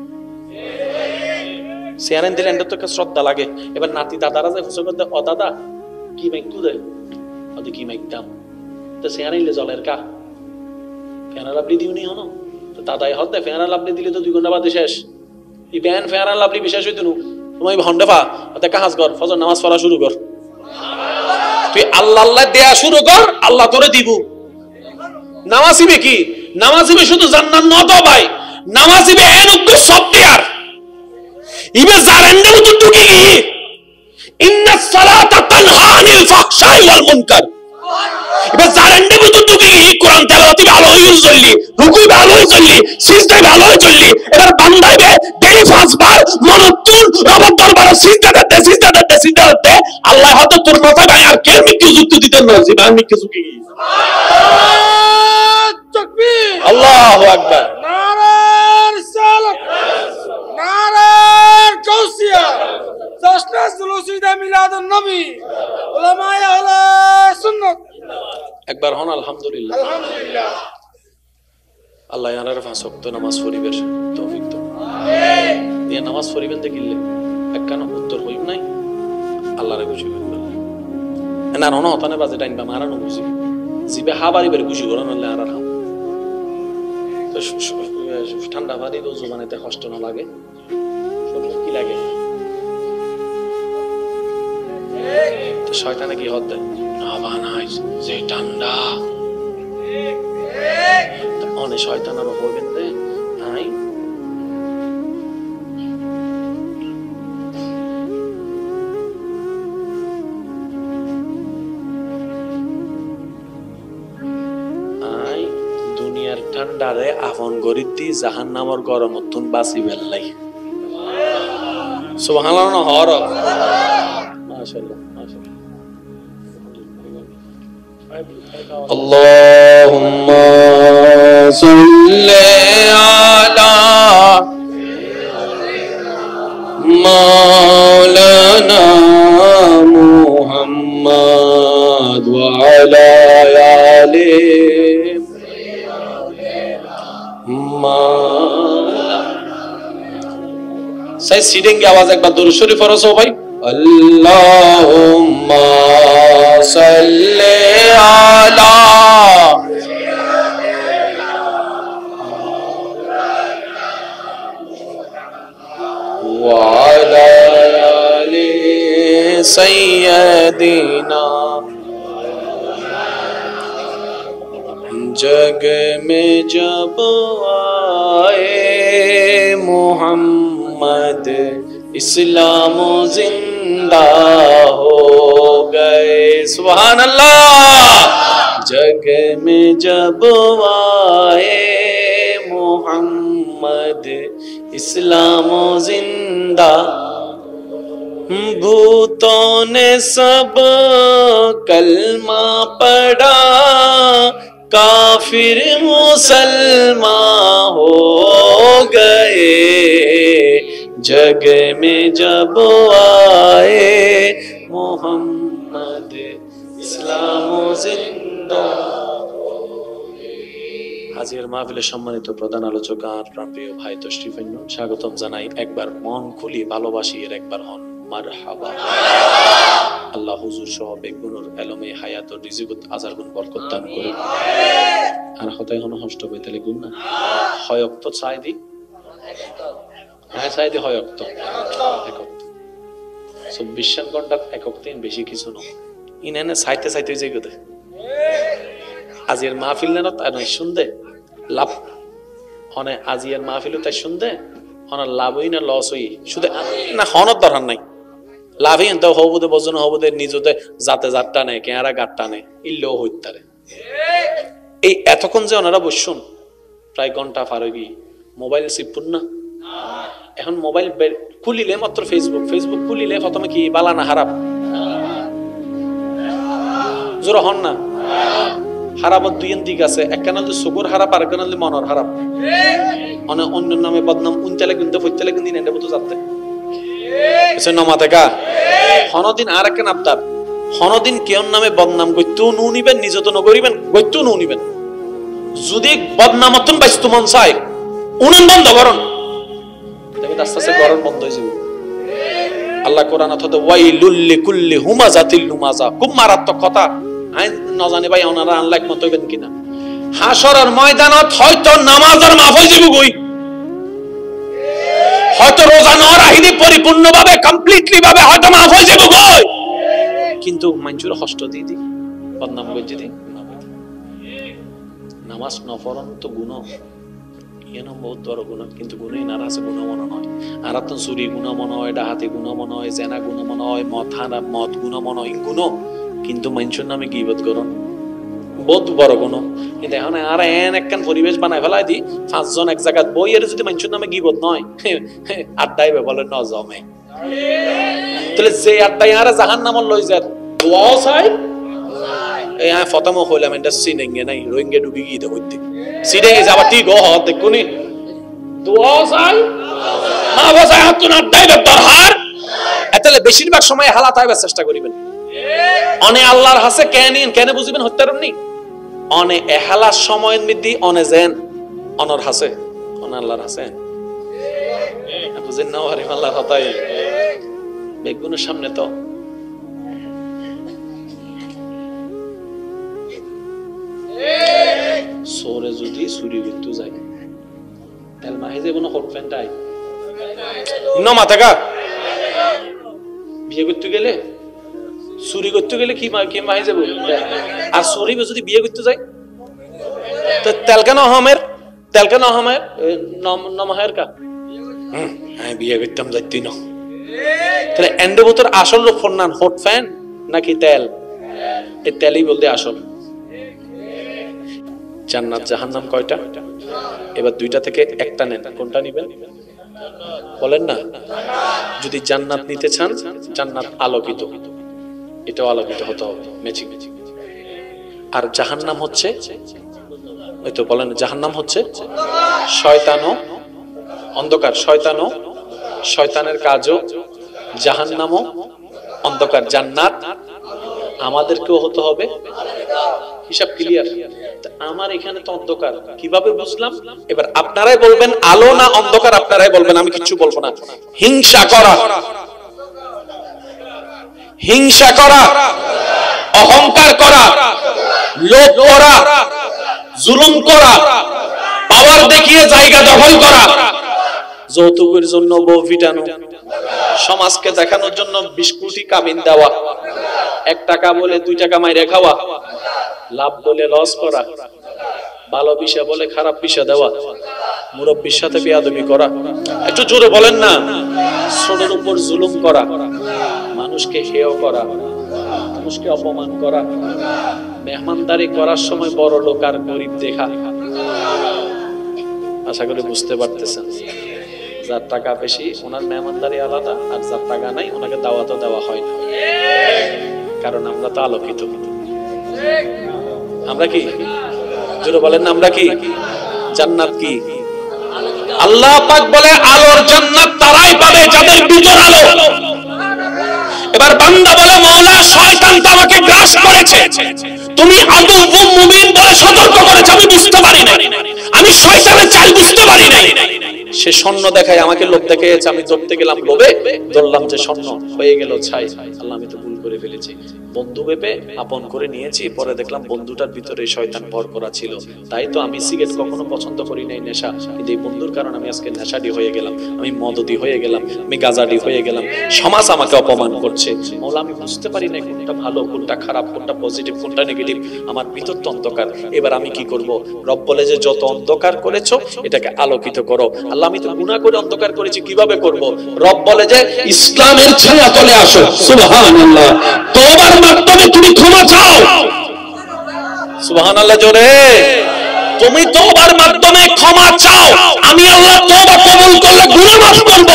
চেহারা দিলে এন্ড তো শ্রদ্ধা লাগে। এবার নাতি দাদারা যায় ফুসো করতে, ও দাদা কি মাইকু দে ওদের কি মাইকতাম তো চেহারা ইলে জলের কা ফেয়ারা লাপলি দিউনি হনো তো দাদাই হতে ফেয়ারা লাপলি দিলে তো 2 ঘন্টা বাদে শেষ। এই ব্যান ফেয়ারা লাপলি বিশেষ হইতো নু তুমি হন্ডে পা ওতে কাজ কর, ফজর নামাজ পড়া শুরু কর, তুই আল্লাহ আল্লাহ দেয়া শুরু কর, আল্লাহ তোরে দিব। নামাজিবে কি নামাজিবে শুধু জান্নাত নতো ভাই, নামাজিবে এনুকু সব দেয়ার ইবে জারেন্ডে তো টুকি কি ইন্নাস সালাতা তানহা আনিল ফাহশাই ওয়াল মুনকার, ইবে জারেন্ডে তো টুকি কি কোরআন তেলাওয়াতি ভালো হই চললি, রুকুই ভালো হই চললি, সিজদাই ভালো হই চললি, এবার বান্দাইবে দেই পাঁচবার মনতুন রব দরবারে সিজদা দিতে আল্লাহ হয়তো তোর মাথায় ভাই আর কে মিকে যুক্তি দিতেন না, জি ভাই মিকে যুক্তি তাকবীর আল্লাহু আকবার নারার সালাত নারার কাউসিয়া জশনে জুলুসিদা মিলাদুন নবী উলামায়ে আহলে সুন্নাত একবার হন আলহামদুলিল্লাহ আলহামদুলিল্লাহ। আল্লাহ ইয়ানার পাঁচ ওয়াক্ত নামাজ পড়িবের তৌফিক দাও আমিন। এই নামাজ পড়িবেন দেখিলে একখানা উত্তর হইব নাই আল্লাহরে খুশি করবে না নন হতানে বাজে টাইম বা মারানো বুঝি জিবে হাবারিবের খুশি করান আল্লাহ আর হাম তো ঠান্ডা পানি তো জুবানেতে কষ্ট না লাগে, শরীর কি লাগে তো শয়তানে কি হদ দেয় আবানাই যে ঠান্ডা অনেক শয়তান আরো হইবেন দে নাই আই দুনিয়ার ঠান্ডারে আপন গরিতি জাহান্নামের গরমতুন বাঁচি বেল্লাই সুবহানাল্লাহ না হর মাশাআল্লাহ মাশাআল্লাহ। আল্লাহুম্মা সাল্লি আলা মাওলানা মুহাম্মদ ওয়া আলা আলি সেই সিডিং की आवाज एक बार दुरूद शरीफ पढ़ो सो भाई। अल्लाहुम्मा सल्ली अला व अला आलि सय्यदिना। जग में जब आए मोहम्मद इस्लाम जिंदा हो गए सुभान अल्लाह। जग में जब आए मोहम्मद इस्लाम जिंदा। भूतों ने सब कलमा पढ़ा काफिर मुसलमान हो गए, जग में जब आए मोहम्मद इस्लाम जिंदा। আজকের মাহফিলে সম্মানিত প্রধান আলোচক আর প্রিয় ভাই তশরিফ আনবেন, স্বাগতম জানাই। একবার মন খুলি ভালোবাসি, এর একবার হন মারহাবা। আল্লাহ হুজুর সহ বেগুনুর এলমে হায়াত ও রিজিকত আজার গুণ বরকত দান করুন। আর হতায় হন হষ্ট বেতালে গুণ না হয়ক তো চাই দি, হ্যাঁ চাই দি হয়ক তো একক 24 ঘন্টা একক দিন বেশি কিছু না। ইনানে চাইতে চাইতে যে গদে আজির মাহফিল না তাই নয় শুনতে লাভ হনে, আজির মাহফিল তাই শুনতে হন লাভই না লস হই শুধু না হনত দরকার নাই। লাভই তো হবুদে বজন হবুদে নিজতে যাতে যাত্রা নেই কেয়ারা গাট্টা নেই ইল্লেও হইতারে। এই এতক্ষণ যে ওনারা বসুন প্রায় ঘন্টা পার হয়ে গিয়ে মোবাইল চিপুন না। এখন মোবাইল খুলিলে মাত্র ফেসবুক, ফেসবুক খুলিলে প্রথমে কি বালা না হারাপ জোর হন না। হারাবত দুই দিক আছে, একখানা চকুর হারাপ আর একখানা মনের হারাপ। অন্য নামে বদনাম উনতালে কিন্তু ফইতালে কিন্তু নেন্ডে মতো যাতে নমাতেকা হনদিন আর একখান আবদার হনদিন কেউর নামে বদনাম গইতেও নু নিবেন, নিজে তো নগরিবেন গইতেও নু নিবেন। যদি বদনামতন বাইস্তু মন চাই উনুন বন্ধ করুন, দেখবেন আস্তে আস্তে গরম বন্ধ হয়ে যাবে। আল্লাহ কোরআন অথবা ওয়াইলুল লিকুল্লি হুমাজাতিল লুমাজা, খুব মারাত্মক কথা। আইন না জানি ভাই ওনারা আনলাইক মত হইবেন কিনা। হাসরের ময়দানত হয়তো নামাজের মাফ হয়ে যাবে গই, হয়তো রোজা না রাহিনি পরিপূর্ণভাবে কমপ্লিটলি ভাবে হয়তো মাফ হয়ে যাবে গই, কিন্তু মানুষের কষ্ট দিয়ে দি বদনাম করে দি। নামাজ নফরন তো গুণ এনো বহুত বড় গুণ, কিন্তু গুণই না আছে গুণ মনে নয়। আর তো চুরি গুণ মনে হয়, ডাহাতি গুণ মনে হয়, জেনা গুণ মনে হয়, মদ গুণ মনে হয়, গুণ কিন্তু মানুষের নামে গীবত করুন বহুত বড় গুণ। কিন্তু এখন আর এন একখান পরিবেশ বানায় ফেলাই দি 5 জন এক জায়গায় বই এর যদি মানুষের নামে গীবত নয় আড্ডাই বলে ন জমে, তাহলে যে আড্ডাই আর জাহান্নামে লই যায় দোয়াও চাই। এই হ্যাঁ ফতমো হইলাম এটা সিনেঙ্গে নাই রোহিঙ্গে ডুবি গিয়ে হইতে সিনেঙ্গে যাবা ঠিক হ দেখুনি দোয়াও চাই মা বসায় হাত না আড্ডাই দরহার। তাহলে বেশিরভাগ সময় হালাত হইবার চেষ্টা করিবেন। অনে আল্লাহর হাসে কেন বুঝিবেন হত্যারমনি অনে এহালার সময়ের মধ্যে অনে জেন অনর হাসে অনে আল্লাহর হাসে বুঝেন না আরে আল্লাহর হতাই বেগুনের সামনে তো সোরে যদি চুরি করতে যায় তাহলে মাহে যে কোনো হটফেনটাই ন মাথাকা বিয়ে করতে গেলে চুরি করতে গেলে কি মাহি যাবো। আর চুরি যদি বিয়ে করতে যাই তেলকানো আহমের নমাহের কা হ্যাঁ বিয়ে করতাম যাইতি না। তাহলে এন্ডে বোতর আসল রূপ নান হট ফ্যান নাকি তেল? এই তেলই বলতে আসল। জান্নাত জাহান্নাম কয়টা? এবার দুইটা থেকে একটা নেন, কোনটা নিবেন বলেন না। যদি জান্নাত নিতে চান, জান্নাত আলোকিত, এটাও আলোকিত হতে হবে ম্যাচিং। আর জাহান্নাম হচ্ছে ওই তো বলেন জাহান্নাম হচ্ছে শয়তানও অন্ধকার, শয়তানের কাজও জাহান্নামও অন্ধকার। জান্নাত আমাদেরকেও হতে হবে, হিসাব ক্লিয়ার। আমার এখানে তো অন্ধকার, কিভাবে বুঝলাম? এবার আপনারাই বলবেন আলো না অন্ধকার, আপনারাই বলবেন, আমি কিচ্ছু বলবো না। হিংসা করা, অহংকার করা, লোভ করা, জুলুম করা, পাওয়ার দেখিয়ে জায়গা দখল করা, যৌতুকের জন্য বউ পিটানো, সমাজকে দেখানোর জন্য 20 কোটি কাবিন দেওয়া, 1 টাকা বলে 2 টাকা মাইরে খাওয়া, লাভ বলে লস করা, ভালো বিষয় বলে খারাপ বিষয় দেওয়া, মুরব্বির সাথে বেয়াদবি করা, একটু জোরে বলেন না, ছোটর উপর জুলুম করা, মানুষকে হেয় করা, মানুষকে অপমান করা, মেহমানদারি করার সময় বড় লোক আর গরিব দেখা। আশা করি বুঝতে পারতেছেন, যার টাকা বেশি ওনার মেহমানদারি আলাদা, আর যার টাকা নাই ওনাকে দাওয়াতও দেওয়া হয় না। কারণ আমরা তো আলোকিত, আমরা কি জোরে বলেন না আমরা কি? জান্নাত কি? আল্লাহ পাক বলে আলোর জান্নাত তারাই পাবে যাদের ভিতর আলো। এবার বান্দা বলে মাওলা শয়তান তো আমাকে গ্রাস করেছে, তুমি আদুউম মুবিন বলে সতর্ক করেছো, আমি বুঝতে পারি না, আমি শয়তানের চাল বুঝতে পারি না। সে স্বর্ণ দেখায় আমাকে লোভ দেখিয়েছে, আমি ধরতে গেলাম লোভে, ধরলাম যে স্বর্ণ, হয়ে গেল ছাই। আল্লাহ আমি তো ভুল করে ফেলেছি, বন্ধু ভেবে আপন করে নিয়েছি, পরে দেখলাম বন্ধুটার ভিতরে শয়তান ভর করা ছিল। তাই তো আমি সিগারেট কখনো পছন্দ করি নাই, নেশা, কিন্তু এই বন্ধুর কারণে আমি আজকে নেশাডি হয়ে গেলাম, আমি মদদি হয়ে গেলাম, আমি গাজাডি হয়ে গেলাম, সমাজ আমাকে অপমান করছে। মাওলা আমি বুঝতে পারি না কোনটা ভালো, কোনটা খারাপ, কোনটা পজিটিভ, কোনটা নেগেটিভ, আমার ভিতর তো অন্ধকার। এবার আমি কি করব? রব বলে যে যত অন্ধকার করেছো এটাকে আলোকিত করো। আল্লাহ আমি তো গুনাহ করে অন্ধকার করেছি, কিভাবে করব? রব বলে যে ইসলামের ছায়া তলে আসো। সুবহানাল্লাহ। তওবার মাধ্যমে তুমি ক্ষমা চাও। সুবহানাল্লাহ জোরে। তুমি তওবার মাধ্যমে ক্ষমা চাও, আমি আল্লাহ তওবা কবুল করলে গুনাহ মাফ করব,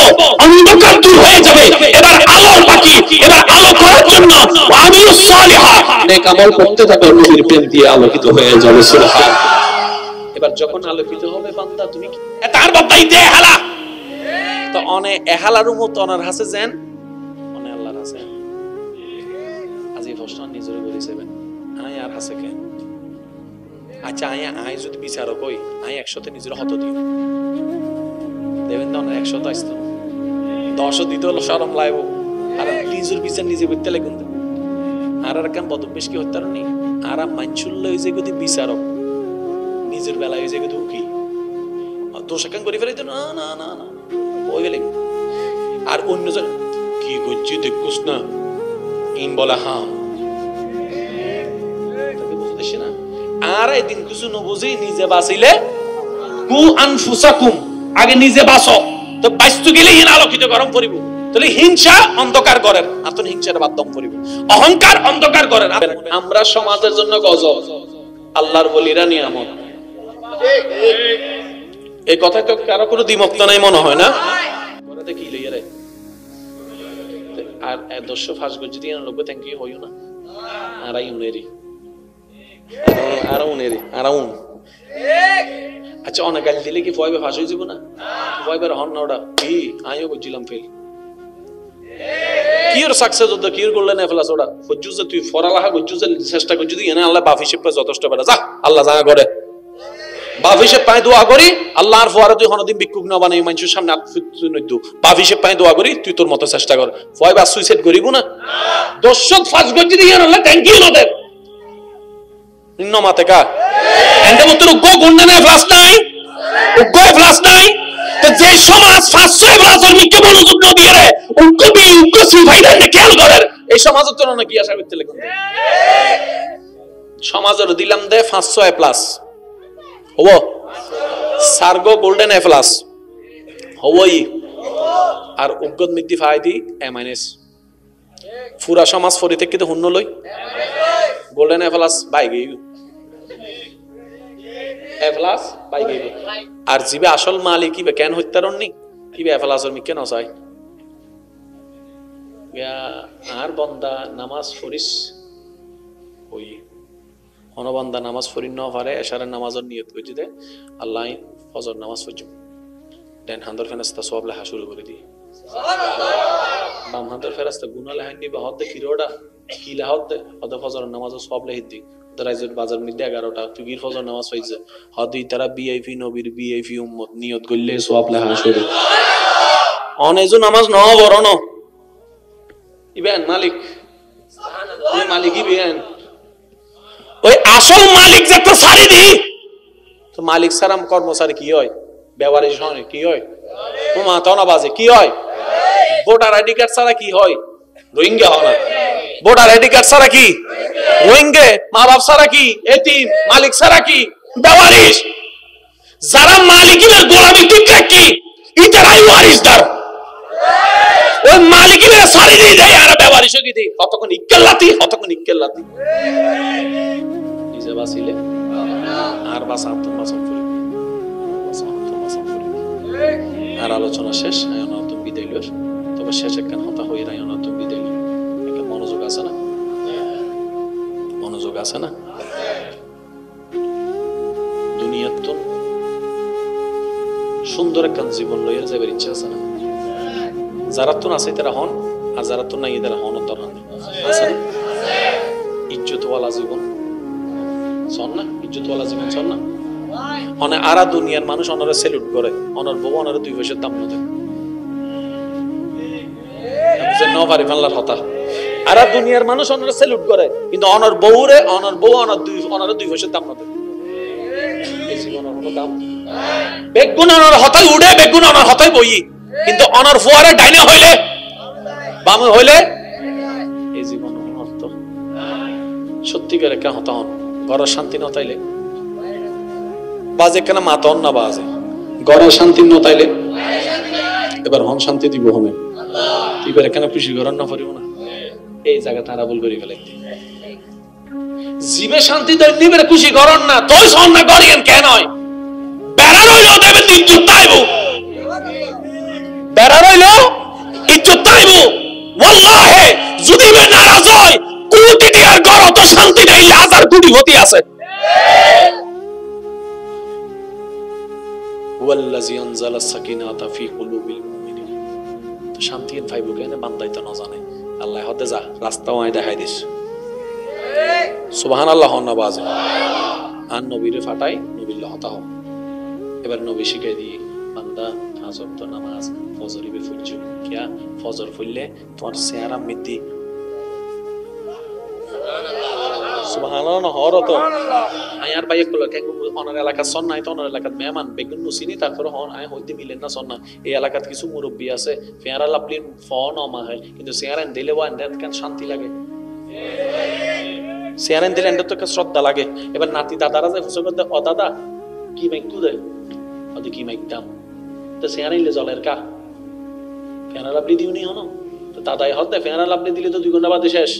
অন্ধকার দূর হয়ে যাবে। এবার আলোর বাকি, এবার আলো করার জন্য আমিলুস সালিহা, নেক আমল করতে থাকো, নবীর প্রেম দিয়ে আলোকিত হয়ে যাবে। সুবহানাল্লাহ। এবার যখন আলোকিত হবে বান্দা, তুমি তার বাদাই দে হালা তো অনে এহালার মত অনার হাসে যেন অনে আল্লাহর হাসে আজি প্রশ্ন নিজরে বলিছেন আয় আর হাসে কে? আচ্ছা আয় যদি বিচারক হই, আয় 100তে নিজের হত দিই দেবেন না, 100 আসতো 10 দিতে হলো শরম লাইব, আর নিজের বিচার নিজে করতে লাগুন। আর কেন বদবেশ কি হত্যার নেই, আর মানসুল্ল হয়েছে গতি বিচারক, নিজের বেলা হয়েছে গতি উকি দোষাকান করে ফেলে। না না না না ওই গেলে আর অন্যজন কি করছি দেখুস না, ইন বলে হ্যাঁ বুঝতেছি না। আর এদিন কিছু নবুঝি নিজে বাঁচিলে কু আনফুসাকুম, আগে নিজে বাঁচো, তো বাঁচতে গেলে হিন আলোকিত গরম করিব। তাহলে হিংসা অন্ধকার করেন, আতন হিংসার মাধ্যম করিব, অহংকার অন্ধকার করেন। আমরা সমাজের জন্য গজব, আল্লাহর বলিরা নিয়ামত। এই কথা তো কারো কোনো দ্বিমত নাই মনে হয় না? কি লইয়া রে আর 100 ফাঁস গজি দিয়ে লোক থ্যাংক ইউ হইও না। আরাই উনেরি আচ্ছা অনেক গাল দিলে কি ভয়বে ফাঁস হয়ে যাব না? ভয়বের হন না ওটা কি আমিও করছিলাম ফেল কি ওর সাকসেস হতো, কি ওর করলেন ফেলাস ওটা হজ্জু যে তুই ফরালাহা গজ্জু যে চেষ্টা করছি তুই এনে আল্লাহ বাফ হিসেবে যথেষ্ট বেড়া যা আল্লাহ জানা করে বাফ হিসেব পায় দোয়া করি আল্লাহর ফোয়ারা তুই হনদিন ভিক্ষুক না বানাই মানুষের সামনে বাফ হিসেব পায় দোয়া করি তুই তোর মতো চেষ্টা কর। ভয় বা সুইসাইড করিব না, দর্শক ফাঁস গজ্জি দিয়ে আল্লাহ থ্যাংক ইউ না দেব নিম্ন মাতে কা এন্ড মত উগ্র গুন্ডা নাই ফ্লাস নাই, উগ্র ফ্লাস নাই। তো যে সমাজ 500 ফ্লাসের মিকে মনোযোগ না দিয়ে রে উগ্র বি উগ্র সুইসাইডার নে খেয়াল করেন, এই সমাজের তো না কি আশা করতে লাগবে? সমাজের দিলাম দে 500 প্লাস হবো, সার্গো গোল্ডেন এ প্লাস হবই, আর উগ্র মিতি ফাইদি এ মাইনাস। পুরা সমাজ ফরি থেকে তো হুন্ন লই গোল্ডেন এ প্লাস বাই গই এ প্লাস বাই গই। আর জিবে আসল মালিক কিবে কেন হত্যারণ নি কিবে এ প্লাসর মি কেন চাই আর বন্দা নামাজ পড়িস ওই অনবন্দা নামাজ পড়ি ন পারে এশারের নামাজের নিয়ত করে দে আল্লাহ ফজর নামাজ পড়ছুম দেন হান্দর ফেরেশতা সওয়াব লেখা শুরু করে দি সুবহানাল্লাহ। বাম হান্দর ফেরেশতা গুনাহ লেখান নিবে হদ দে কিরোডা কি লেখা দে হদ ফজর নামাজ সওয়াব লেখি দি দরাইজের বাজার মধ্যে 11টা তুই গির ফজর নামাজ পড়িস হদি তারা ভিআইপি নবীর ভিআইপি উম্মত নিয়ত করলে সওয়াব লেখা শুরু অনেজু নামাজ ন বড় ন ইবেন মালিক সুবহানাল্লাহ মালিক ইবেন ওই আসল মালিক যে তো সারি দি তো মালিক সারাম কর্মচারী কি হয় ব্যবহারিক হয় কি হয় ও মাতাও না বাজে কি হয় ভোটার আইডি কার্ড ছাড়া কি হয় রোহিঙ্গা হয় না ভোটার আইডি কার্ড ছাড়া কি রোহিঙ্গা মা বাপ ছাড়া কি এতিম মালিক ছাড়া কি ব্যবহারিক যারা মালিকের গোলামি ঠিক রাখি ইতারাই ওয়ারিসদার ওই মালিকের সারি দিয়ে দেয় আর ব্যবহারিক কি দেয় কতক্ষণ ইক্কেল্লাতি নিজে বাঁচিলে আর বাঁচা আত্মবাসন করি আর আলোচনা শেষ আয়নাতুম বিদায় লইর তবে শেষ একখান হতা হই আয়নাতুম বিদায় লইর একটা মনোযোগ আছে না সুন্দর একটা জীবন লইয়া যাবার ইচ্ছা আছে না? যারা তো আছে তারা হন, আর যারা তো নাই তারা হন দরকার আছে না? ইজ্জতওয়ালা জীবন চল না, ইজ্জতওয়ালা জীবন চল না। অনেক আরা দুনিয়ার মানুষ অনারে সেলুট করে, অনার বউ অনারে 2 পয়সার দাম না দেয়। আরা দুনিয়ার মানুষ অনারে সেলুট করে, কিন্তু অনার বউরে অনার বউ অনারে 2 পয়সার দাম না দেয়। এই জীবনের কোনো দাম বেগুন অনার হতাই উড়ে, বেগুন অনার হতাই বই, কিন্তু অনার ফুয়ারে ডাইনে হইলে বামে হইলে এই জীবন অর্থ সত্যিকারে কেন হতা হন। ঘরের শান্তি নতাইলে বাজে কেন মাতন না বাজে, ঘরের শান্তি নতাইলে এবার হন শান্তি দিব হমে, এবার কেন খুশি করার না পারিব না। এই জায়গা তারা ভুল করে ফেলে, জীবে শান্তি দৈনিক খুশি করার না তোই সন না করিয়েন কেন হয় বেড়া রইল দেবেন ইজ্জত তাইব, বেড়া রইল ইজ্জত তাইব। ওয়াল্লাহি যদি বে নারাজ হয় কোটি টিয়ার ঘর অত শান্তি নেই, 1000 কোটি হতি আছে। ওয়াল্লাযী আনজালা সাকিনাতা ফি কুলুবিল মুমিনিন, তো শান্তি পাইব কেন বান্দাই তো না জানে। আল্লাহ হতে যা রাস্তাও আই দেখাই দিস, সুবহানাল্লাহ না বাজে আর নবীরে ফাটাই নবীল্লাহ হতা হোক। এবার নবী শিখাই দিয়ে বান্দা 5 ওয়াক্ত নামাজ ফজরিবে ফুলছো কিয়া, ফজর ফুললে তোমার চেহারা মিদ্দি সুবহানাল্লাহ না হর তো আই আর ভাই একলা কে অনার এলাকা সন নাই তো অনার এলাকাত মেহমান বেগুন নুসিনি তারপর হন আই হইতে মিলেন না সন না। এই এলাকাত কিছু মুরব্বি আছে ফেয়ারা লাপলিন ফন অমা হয়, কিন্তু চেহারা দিলে ওয়ান দেন কেন শান্তি লাগে, চেহারা দিলে এন্ড তো শ্রদ্ধা লাগে। এবার নাতি দাদারা যায় ফুসো করতে ও দাদা কি মাইকু দেয় ওদের কি মাইকতাম, তো চেহারা ইলে জলের কা ফেয়ারা লাপলি দিও নি হন, তো দাদাই হতে ফেয়ারা লাপলি দিলে তো 2 ঘন্টা বাদে শেষ।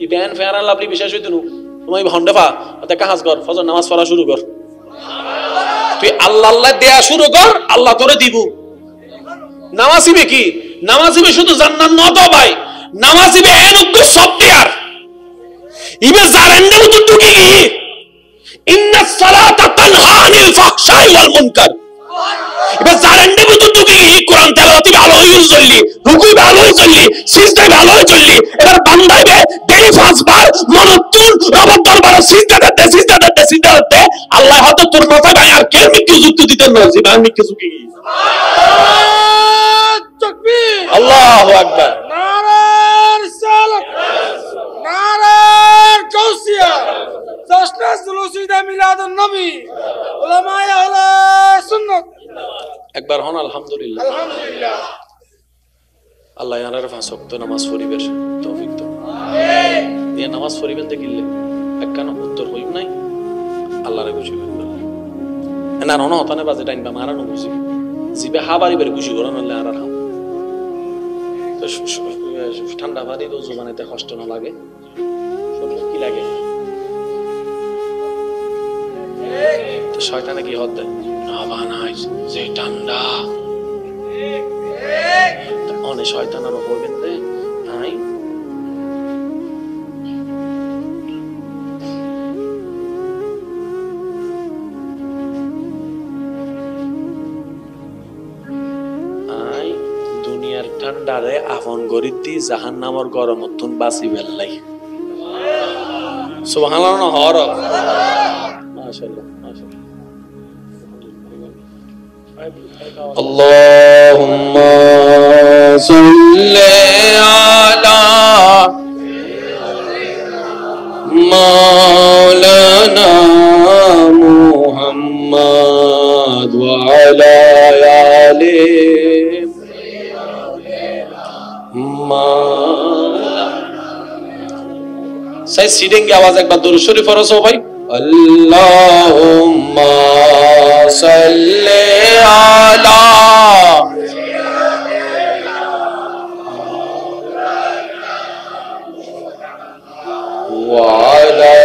ই ব্যান ফেয়ারা লাপলি বিশেষ হইতো নু তুমি হন্ডেফা ওতে কাজ কর, ফজর নামাজ পড়া শুরু কর, তুই আল্লাহ আল্লাহ দেয়া শুরু কর, আল্লাহ তোরে দিব। নামাজিবে কি নামাজিবে শুধু জান্নাত ন তো ভাই, নামাজিবে এনুক সফটওয়্যার ইবে জারেন্ডে তো টুকি কি ইন্নাস সালাতা তানহা আনিল ফাহশাই ওয়াল মুনকার, ইবে জারেন্ডে তো টুকি কি কোরআন তেলাওয়াতি ভালো হই চললি, রুকুই ভালো হই চললি, সিজদাই ভালো হই চললি, এবার বান্দাইবে ডেলি 5 বার মনতুন রব দরবারে সিজদা দিতে আল্লাহ হয়তো তোর মাথায় ভাই আর কেউ মিকে যুক্তি দিতেন না, জীবন মিকে যুক্তি তাকবীর আল্লাহু আকবার নারার সালাত নারার কাউসিয়া জশনে জুলুসিদা মিলাদুন নবী উলামায়ে আহলে সুন্নাত একবার হন আলহামদুলিল্লাহ আলহামদুলিল্লাহ। আল্লাহ ইয়ানার 5 ওয়াক্ত নামাজ পড়িবের তৌফিক দাও আমিন। এই নামাজ পড়িবেন দেখিলে একখানা উত্তর হইব নাই আল্লাহরে খুশি করবেন না রন হতানে বাজে টাইম বা মারা নো বুঝি জিবে হাবারি বের খুশি করান আল্লাহ আর হাম তো ঠান্ডা পানি তো জবানেতে কষ্ট না লাগে, শরীরে কি লাগে তো শয়তানে কি হদ দেয় আবানাই যে ঠান্ডা অনেক শয়তান আর হইবেন দে নাই ঠান্ডারে আফন গরিতি জাহান্নামর গরমতুন বাসি বেল্লাই সুবহানাল্লাহ না হর মাশাআল্লাহ মাশাআল্লাহ। আল্লাহুম্মা সাল্লি আলা মাওলানা মুহাম্মদ ওয়া আলা আলি सही सीडेंगे आवाज एक बार दुरूद शरीफ पढ़ो सो भाई अल्लाहुम्मा सल्ले अला व अला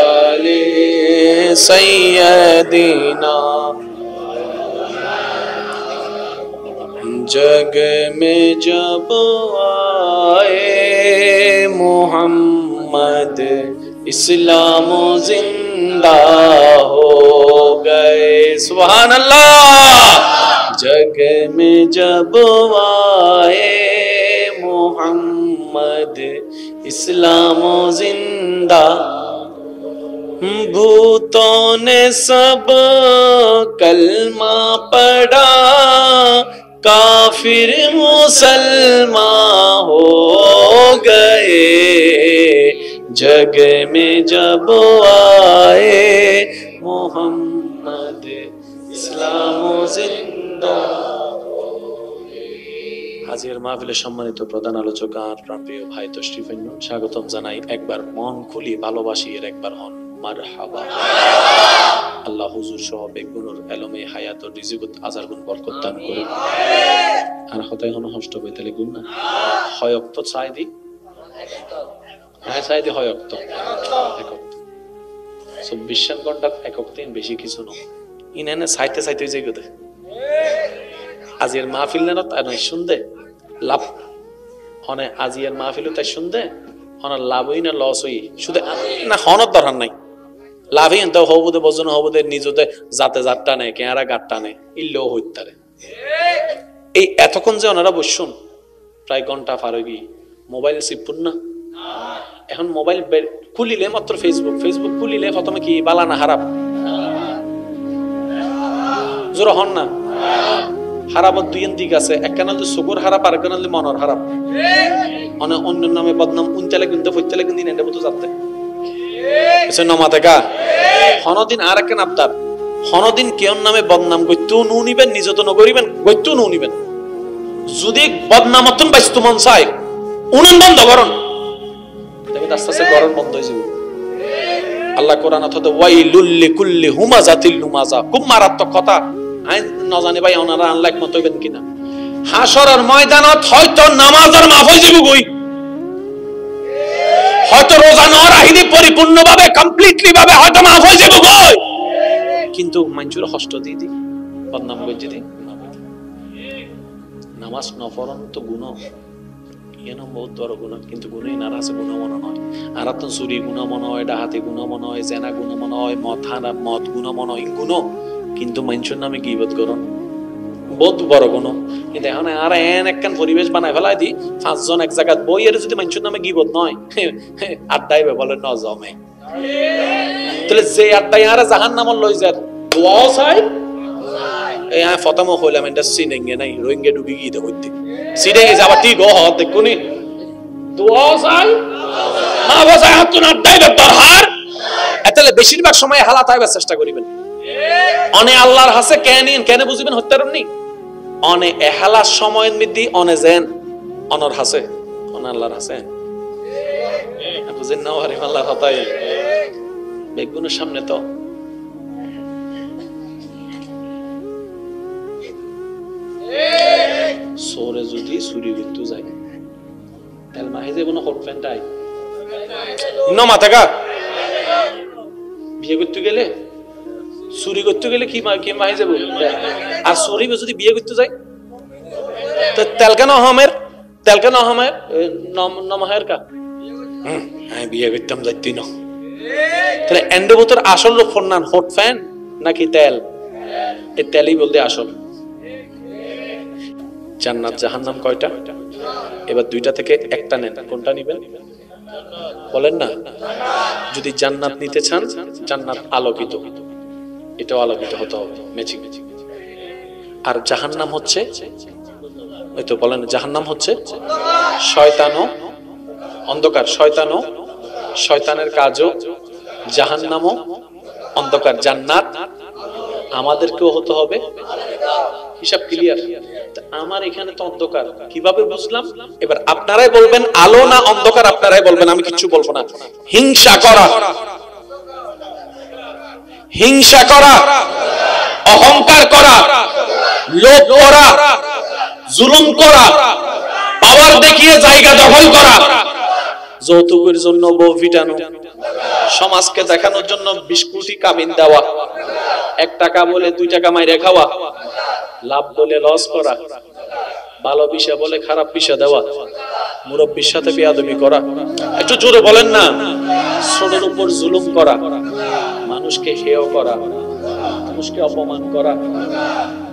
आलि सय्यदिना जग में जब आए मोहम्मद इस्लाम जिंदा हो गए सुभान अल्लाह जग में जब आए मोहम्मद इस्लाम जिंदा, भूतों ने सब कलमा पढ़ा, काफिर मुसलमान हो गए। जग में जब आए मोहम्मद इस्लाम जिंदा। হাজির মাহফিলে সম্মানিত প্রধান আলোচক আর প্রিয় ভাই তশরিফান, স্বাগতম জানাই। একবার মন খুলি ভালোবাসি, এর একবার হন মারহাবা। আল্লাহ হুজুর সহ বেগুনুর এলমে হায়াত ও রিজিকত আজার গুণ বরকত দান করুন। আর হতাই হন হষ্ট বেতালে গুণ না হয়ক্ত চাই দি, হ্যাঁ চাই দি হয়ক্ত একক 24 ঘন্টা একক দিন বেশি কিছু নয়। ইনানে চাইতে চাইতে যে গদে আজির মাহফিল না তাই নয় শুনতে লাভ হনে, আজির মাহফিল তাই শুনতে হন লাভই না লস হই শুধু না হনত দরকার নাই। লাভই এনতে হবুদে বজন হবুদে নিজতে যাতে যাত্রা নেই কেয়ারা গাট্টা নেই ইল্লেও হইতারে। এই এতক্ষণ যে ওনারা বসুন প্রায় ঘন্টা পার হয়ে গিয়ে মোবাইল চিপুন না। এখন মোবাইল খুলিলে মাত্র ফেসবুক, ফেসবুক খুলিলে প্রথমে কি বালা না হারাপ জোর হন না। হারাপত দুই দিক আছে, একখান চকুর হারাপ আর একখান মনের হারাপ। অন্য নামে বদনাম উনচালে কিন্তু ফইচালে কিন্তু এনে মতো যাতে নমাতে গা হনদিন আর একখান আবদার হনদিন কেউর নামে বদনাম গইতেও নু নিবেন, নিজে তো নগরিবেন গইতেও নু নিবেন। যদি বদনামতন বাইস্ত মন চায় উনুন বন্ধ করুন, আস্তে আস্তে গরম বন্ধ হয়ে যাবে। আল্লাহ কোরআন অথবা ওয়াইলুল লিকুল্লি হুমাজাতিল লুমাজা, খুব মারাত্মক কথা। আই নজানি ভাই ওনারা আনলাইক মত হইবেন কিনা। হাসরের ময়দানত হয়তো নামাজের মাফ হয়ে যাবে গই, হয়তো রোজা নর আহিনি পরিপূর্ণভাবে কমপ্লিটলি ভাবে হয়তো মাফ হয়ে যাবে গই, কিন্তু মানুষের কষ্ট দিয়ে দি বদনাম করে দি। নামাজ নফরন তো গুনাহ, কেন বহুত বড় গুনাহ, কিন্তু গুনাহ না আছে গুনাহ মনে হয়। আর তো চুরি গুনাহ মনে হয়, ডাহাতি গুনাহ মনে হয়, জেনা গুনাহ মনে হয়, মদ গুনাহ মনে হয়, গুনাহ। কিন্তু মানুষের নামে গীবত করুন বহুত বড় গুনাহ। কিন্তু এখন আর এন একখান পরিবেশ বানাই ফেলাই দি 5 জন এক জায়গায় বই এর যদি মানুষের নামে গীবত নয় আড্ডাই বলে ন জমে, তাহলে যে আড্ডাই আর জাহান্নামে লই যায় দোয়া চাই। এই ফতম হইলাম এটা সিনেঙ্গে নাই রোহিঙ্গা ডুবি গিয়ে হইতে সিনেঙ্গে যাবা ঠিক হ দেখুনি দোয়া চাই মা বাবা হাত না আড্ডাই দরহার। এতলে বেশিরভাগ সময় হালাত আইবার চেষ্টা করিবেন। অনে আল্লাহর হাসে কেন বুঝিবেন হত্যারণনি অনে এহালার সময়ের মধ্যে অনে জেন অনর হাসে অনে আল্লাহর হাসে বুঝেন না হারিম আল্লাহর হতাই বেগুনের সামনে তো সোরে যদি চুরি করতে যায় তাহলে মাহে যে কোনো হট ফ্যানটাই ন মাথাকা বিয়ে করতে গেলে চুরি করতে গেলে কি মাহি যাবো। আর চুরি যদি বিয়ে করতে যায় তো তেলকানো আহমের নমাহের কা বিয়ে করতাম যাইতি না। তাহলে এন্ডোবোতর আসল ফোন নান হট ফ্যান নাকি তেল? এই তেলই বলতে আসল। জান্নাত জাহান্নাম কয়টা? এবার দুইটা থেকে একটা নেন, কোনটা নিবেন বলেন না। যদি জান্নাত নিতে চান জান্নাত আলোকিত, এটাও আলোকিত হতে হবে ম্যাচিং। আর জাহান্নাম হচ্ছে ওই তো বলেন জাহান্নাম হচ্ছে শয়তানও অন্ধকার, শয়তানের কাজও জাহান্নামও অন্ধকার। জান্নাত আমাদেরকেও হতে হবে, হিসাব ক্লিয়ার। আমার এখানে তো অন্ধকার, কিভাবে বুঝলাম? এবার আপনারাই বলবেন আলো না অন্ধকার, আপনারাই বলবেন, আমি কিচ্ছু বলবো না। হিংসা করা, অহংকার করা, লোভ করা, জুলুম করা, পাওয়ার দেখিয়ে জায়গা দখল করা, যৌতুকের জন্য বউ পিটানো, সমাজকে দেখানোর জন্য 20 কোটি কাবিন দেওয়া, 1 টাকা বলে 2 টাকা মাইরে খাওয়া, লাভ বলে লস করা, ভালো বিষয় বলে খারাপ বিষয় দেওয়া, মুরব্বির সাথে বেয়াদবি করা, একটু জোরে বলেন না, ছোটর উপর জুলুম করা, মানুষকে হেয় করা, মানুষকে অপমান করা,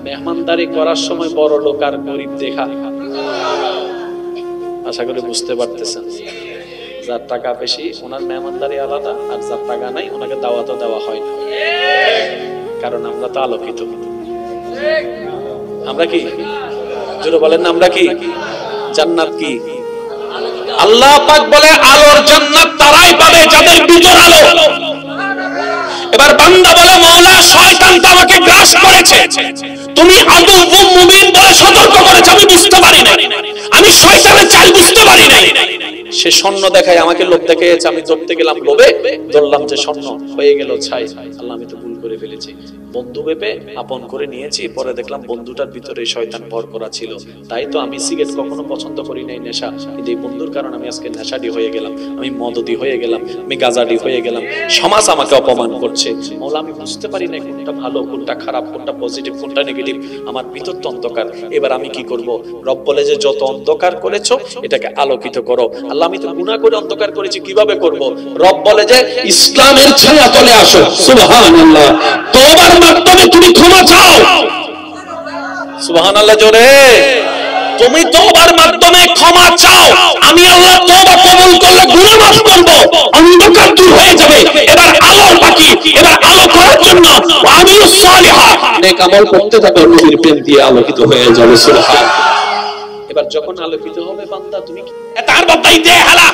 মেহমানদারি করার সময় বড় লোক আর গরিব দেখা, আশা করি বুঝতে পারতেছেন। যার টাকা বেশি ওনার মেহমানদারি আলাদা, আর যার টাকা নাই ওনাকে দাওয়াতও দেওয়া হয় না, কারণ আমরা তো আলোকিত। আমরা কি জোরে বলেন না, আমরা কি? জান্নাত কি? আল্লাহ পাক বলে আলোর জান্নাত তারাই পাবে যাদের ভিতর আলো। এবার বান্দা বলে মাওলা শয়তানটা আমাকে গ্রাস করেছে, তুমি আদুউম মুবিন বলে সতর্ক করেছো, আমি বুঝতে পারি না, আমি শয়তানের চাল বুঝতে পারি না। সে স্বর্ণ দেখায় আমাকে লোভ দেখিয়েছে, আমি ধরতে গেলাম লোভে, ধরলাম যে স্বর্ণ, হয়ে গেল ছাই। আল্লাহ আমি তো ভুল করে ফেলেছি, বন্ধু ভেবে আপন করে নিয়েছি, পরে দেখলাম বন্ধুটার ভিতরে শয়তান ভর করা ছিল। তাই তো আমি সিগারেট কখনো পছন্দ করি নাই, নেশা, কিন্তু এই বন্ধুর কারণে আমি আজকে নেশাডি হয়ে গেলাম, আমি মদদি হয়ে গেলাম, আমি গাজাডি হয়ে গেলাম, সমাজ আমাকে অপমান করছে। মাওলা আমি বুঝতে পারি না কোনটা ভালো, কোনটা খারাপ, কোনটা পজিটিভ, কোনটা নেগেটিভ, আমার ভিতর তো অন্ধকার। এবার আমি কি করব? রব বলে যে যত অন্ধকার করেছো এটাকে আলোকিত করো। আল্লাহ আমি তো গুনাহ করে অন্ধকার করেছি, কিভাবে করব? রব বলে যে ইসলামের ছায়া তলে আসো। সুবহানাল্লাহ। তওবার মাধ্যমে তুমি ক্ষমা চাও। সুবহানাল্লাহ জোরে। তুমি তওবার মাধ্যমে ক্ষমা চাও, আমি আল্লাহ তওবা কবুল করলে গুনাহ মাফ করব, অন্ধকার দূর হয়ে যাবে। এবার আলোর বাকি, এবার আলো করার জন্য আমিলুস সালিহা, নেক আমল করতে থাকো, নবীর প্রেম দিয়ে আলোকিত হয়ে যাবে। সুবহানাল্লাহ। এবার যখন আলোকিত হবে বান্দা, তুমি তার বাদাইতে হালা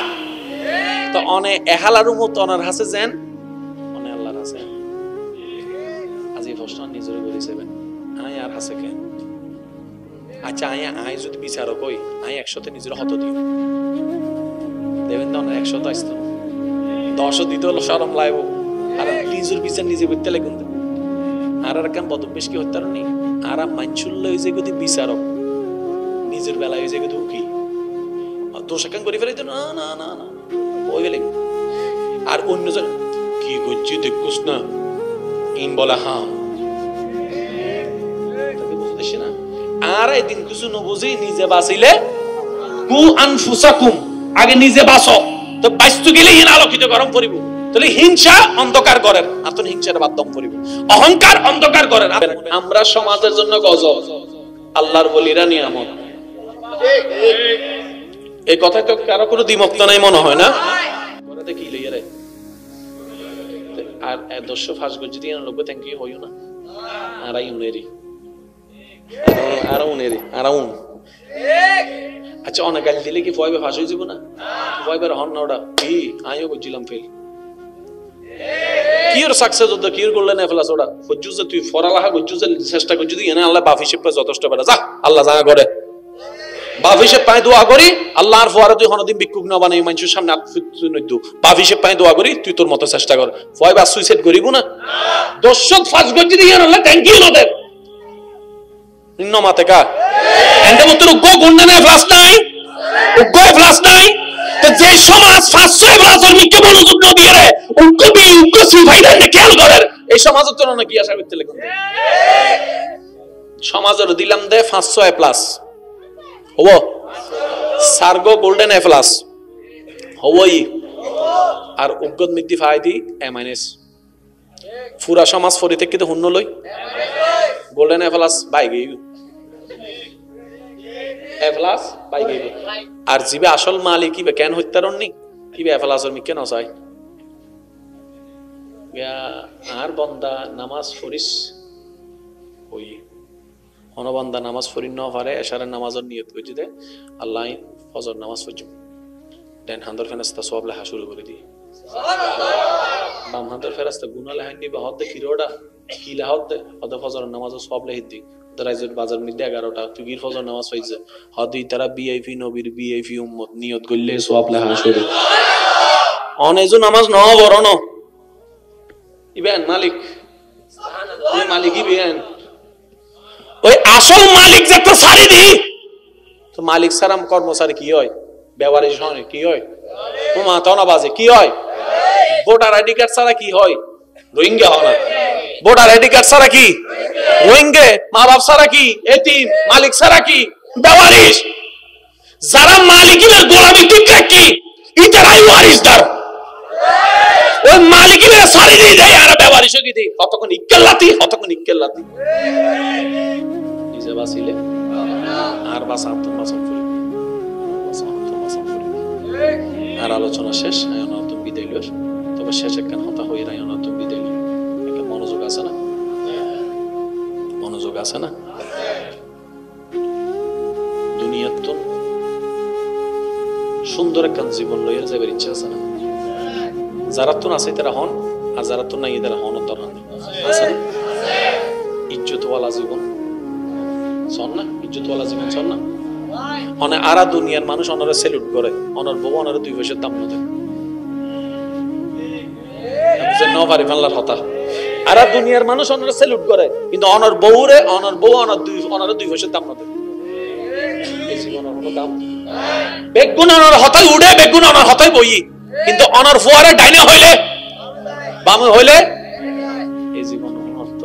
তো অনে এহালার উম্মত অনার হাসে যেন অনে আল্লাহর হাসে আজি প্রশ্ন নিজের করেছেন, আয় আর হাসে কেন? আচ্ছা আয় যদি বিচারক হই, আয় 100তে নিজের হত দিই দেবেন না, 100 আসতো 10 দিতে হলো শরম লাগব, আর নিজের বিচার নিজে করতে লাগুন। আর কেন বদবেশ কি হত্যার নেই, আর মানসুল্ল হয়ে যে গতি বিচারক, নিজের বেলায় হয়ে যে গতি উকি দোষ কেন করে ফেলে, না না না না ওই গেলে। আর অন্যজন কি করছি দেখুস না, ইন বলে হ্যাঁ বুঝতেছি না। আর একদিন কিছু নবুঝি নিজে বাঁচিলে কু আনফুসাকুম, আগে নিজে বাঁচো, তো বাঁচতে গেলে হিন আলোকিত গরম করিব। তাহলে হিংসা অন্ধকার করেন, আর তো হিংসার মাধ্যম করিব, অহংকার অন্ধকার করেন। আমরা সমাজের জন্য গজব, আল্লাহর বলিরা নিয়ামত। এই কথায় তো কারো কোনো দ্বিমত নাই মনে হয় না? কি লইয়া রে আর 100 ফাঁস গজ যদি লোক থ্যাংক ইউ হইও না, আরাই উনেরি আচ্ছা অনেক গাল দিলে কি ফয়বে ফাঁস হয়ে যাব না? ফয়বার হন না ওটা কি আমিও করছিলাম ফেল কি ওর সাকসেস হতো, কি ওর করলেন ফেলাস ওটা হজ্জু যে তুই ফরালাহা গজ্জু যে চেষ্টা করছি তুই এনে আল্লাহ বাপ হিসেবে যথেষ্ট বেড়া যা, আল্লাহ যা করে বাপ হিসেবে পায়ে দোয়া করি, আল্লাহর ফোয়ারা তুই হনদিন ভিক্ষুক না বানাই মানুষের সামনে বাপ হিসেবে পায়ে দোয়া করি, তুই তোর মতো চেষ্টা কর। ফয়বা সুইসাইড করিব না, দর্শক ফাঁস গজ্জি দিয়ে আল্লাহ থ্যাংক ইউ না দেব মাতে কা এন্ড মত গো গুন্ডা না ফ্লাস নাই, গো ফ্লাস নাই। তো যে সমাজ 500 ফ্লাসের মিকে মনোযোগ না দিয়ে রে উনকো বি উনকো সুইসাইডার নে খেয়াল করে, এই সমাজের জন্য না কি আশা করতে লাগে? সমাজের দিলাম দে 500 এ প্লাস হবো, সার্গো গোল্ডেন এ প্লাস হবই, আর উগ্গত মিদ্দি ফাইদি এ মাইনাস। পুরা সমাজ ফরি থেকে তো হুন্ন লই গোল্ডেন এ প্লাস বাই গই, এ প্লাস বাই গই। আর জিবে আসল মালিক কি কেন হত্যারণ নি কি এ প্লাসের মিকে না চাই আর বন্দা নামাজ পড়িস ওই অনবন্দা নামাজ পড়ি ন পারে এশারের নামাজের নিয়ত করছি দে আল্লাহ ফজর নামাজ পড়ছি দেন হান্দর ফেরেশতা সওয়াব লেখা শুরু করে দি, বাম হান্দর ফেরেশতা গুনাহ লেখা নিবা হদে কিরোডা কি লেখা হদে হদে ফজর নামাজ সওয়াব লেখি দি। রাইজের বাজার মধ্যে 11টা তুই ফজর নামাজ হইছে হদি তারা ভিআইপি নবীর ভিআইপি উম্মত নিয়ত করলে সওয়াব লেখা শুরু অনেজু নামাজ ন বড় ন ইবেন মালিক সুবহানাল্লাহ, মালিকই বেন ওই আসল মালিক যে তো সারি দি, তো মালিক সারাম কর্মচারী কি হয়? ব্যবহারিক হয় কি হয়? তোমা তনা বাজে কি হয়? ভোটার আইডি কার্ড ছাড়া কি হয়? রোহিঙ্গা হয় না। ভোটার আইডি কার্ড ছাড়া কি রোহিঙ্গা, মা বাপ ছাড়া কি এতিম, মালিক ছাড়া কি ব্যবহারিক। যারা মালিকের গোলামি ঠিক রাখি ইতারাই ওয়ারিসদার, ওই মালিকের সারি দিয়ে যায় আর ব্যবহারিক কি দি কতক্ষণ ইক্কেল্লাতি কতক্ষণ ইক্কেল্লাতি। নিজে বাঁচিলে আর বাঁচাতুন বাঁচান করি আর আলোচনা শেষ নতুন বিদায় লইস তবে শেষ একখান হতা হয়ে রায় নতুন বিদায় লই একটা মনোযোগ আছে না মনোযোগ আছে না দুনিয়ার তো সুন্দর একখান জীবন লইয়া যাবার ইচ্ছা আছে না যারা তো আছে তারা হন আর যারা তো নাই তারা হন দরকার আছে না ইজ্জতওয়ালা জীবন শোন না ইজ্জতওয়ালা জীবন শোন না অনে আরা দুনিয়ার মানুষ অনরে সেলুট করে অনর বউ অনরে 2 পয়সার দাম না দেয় যে ন পারি ফাল্লার হতা আরা দুনিয়ার মানুষ অনরে সেলুট করে কিন্তু অনর বউরে অনর বউ অনরে 2 পয়সার দাম না দেয় এই জীবনের কোনো দাম বেগুন অনর হতাই উড়ে বেগুন অনর হতাই বই কিন্তু অনর ফুয়ারে ডাইনে হইলে বামে হইলে এই জীবন অনর্থ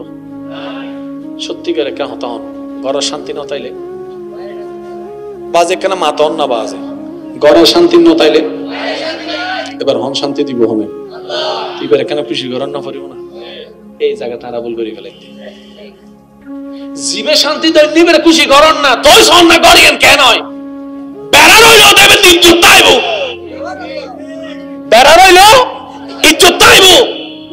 সত্যিকারে কে হতা হন ঘরের শান্তি ন তাইলে বাজে কেন মাতন না বাজে ঘরের শান্তি ন তাইলে এবার হন শান্তি দিব হমে এবার কেন খুশি ঘর না পারিব না এই জায়গা তারা বল করি ফেলে জীবে শান্তি দেয় নিবের খুশি করন না তুই শোন না করিয়েন কেন হয় বেড়া রইল দেবেন ইজ্জত তাইব বেড়া রইল ইজ্জত তাইব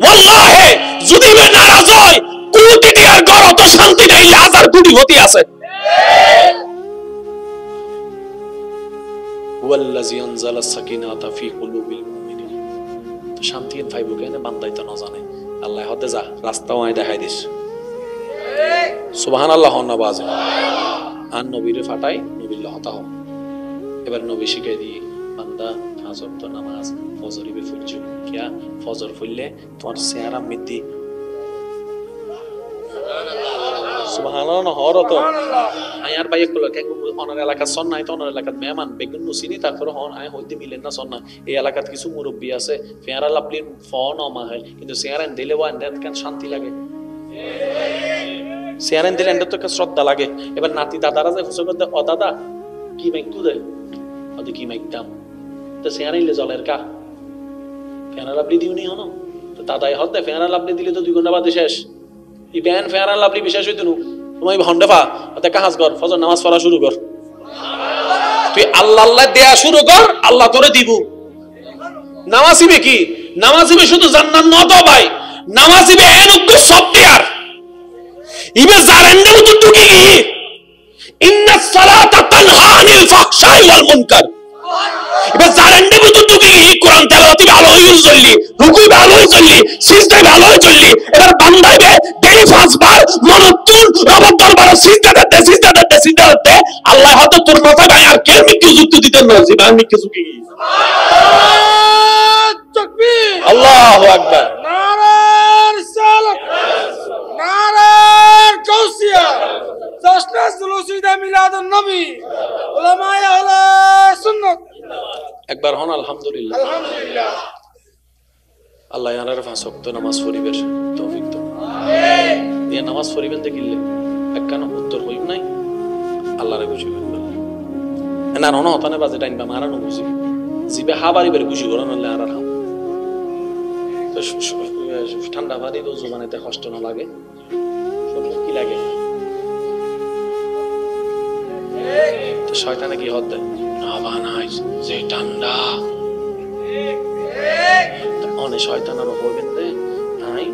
ওয়াল্লাহি যদি বে নারাজ হয় কোটি টিয়ার ঘর তো শান্তি নাই হাজার কোটি হতি আছে ওয়াল্লাযী আনজালা সাকিনাতা ফি কুলুবিল মুমিনিন তো শান্তি পাইব কেন বান্দাই তো না জানে আল্লাহ হতে যা রাস্তাও আই দেখাই দিস সুবহানাল্লাহ নবাজে আর নবীরে ফাটাই নবীল্লাহ হতা হোক এবার নবী শিখাই দিয়ে বান্দা 5 ওয়াক্ত নামাজ ফজর ইবে ফুলছো কিয়া ফজর ফুললে তোমার চেহারা মিতি সুবহানাল্লাহ হরত আয়ার ভাই একলা কে অনার এলাকা সন নাই তো অনার এলাকাত মেহমান বেগুন মুসিনি তারপর হন আয় হইতে মিলেন না সন না এই এলাকাত কিছু মুরব্বি আছে ফেয়ারা লাপলির ফোন অমা হয় কিন্তু চেহারা দিলে ওয়া এন্ড কেন শান্তি লাগে চেহারা দিলে এন্ড তো শ্রদ্ধা লাগে এবার নাতি দাদারা যায় ফুসো করতে ও দাদা কি মাইকু দে ওদি কি মাইকতাম তো চেহারা ইলে জলের কা ফেয়ারা লাপলি দিউনি হনো তো দাদাই হদ দে ফেয়ারা লাপলি দিলে তো 2 ঘন্টা বাদে শেষ ই ব্যান ফেয়ারা লাপলি বিশেষ হইতো নু তুমি ভন্ডা ওতে কাজ কর ফজর নামাজ পড়া শুরু কর তুই আল্লাহ আল্লাহ দেয়া শুরু কর আল্লাহ তোরে দিব নামাজিবে কি নামাজিবে শুধু জান্নাত ন তো ভাই নামাজিবে এনুক সব দেয়ার ইবে জারেন্ডে তো টুকি কি ইন্নাস সালাতা তানহা আনিল ফাহশাই ওয়াল মুনকার ইবে জারেন্ডে তো টুকি কি কোরআন তেলাওয়াতি ভালো হই চললি রুকু ভালো হই চললি সিজদা ভালো হই চললি এবার বান্দাইবে দেই পাঁচবার মনতুন রব দরবার সিজদা দিতে আল্লাহ হয়তো তোর মাথা গায় আর কে মিকে যুক্ত দিতেন না জিবান মিকে যুকি সুবহানাল্লাহ তাকবীর আল্লাহু আকবার নারার সালাত নারার কাউসিয়া জশনা জুলুসিদা মিলাদুন নবী উলামায়ে আহলে সুন্নাত একবার হন আলহামদুলিল্লাহ আলহামদুলিল্লাহ আল্লাহ ইয়ানার 5 ওয়াক্ত নামাজ পড়িবের তৌফিক দাও আমিন এই নামাজ পড়িবেন দেখিলে একখানা উত্তর হইব নাই আল্লাহরে খুশি করবে না না হতানে বাজে টাইম বা মারানো খুশি জিবে হাবারি বের খুশি করানো হলে আর হাম তো ঠান্ডা পানি তো জুবানেতে কষ্ট না লাগে শরীরে কি লাগে তো শয়তানে কি হদ দেয় না বানাই যে ঠান্ডা অনেক শয়তান আরো বলবেন দে নাই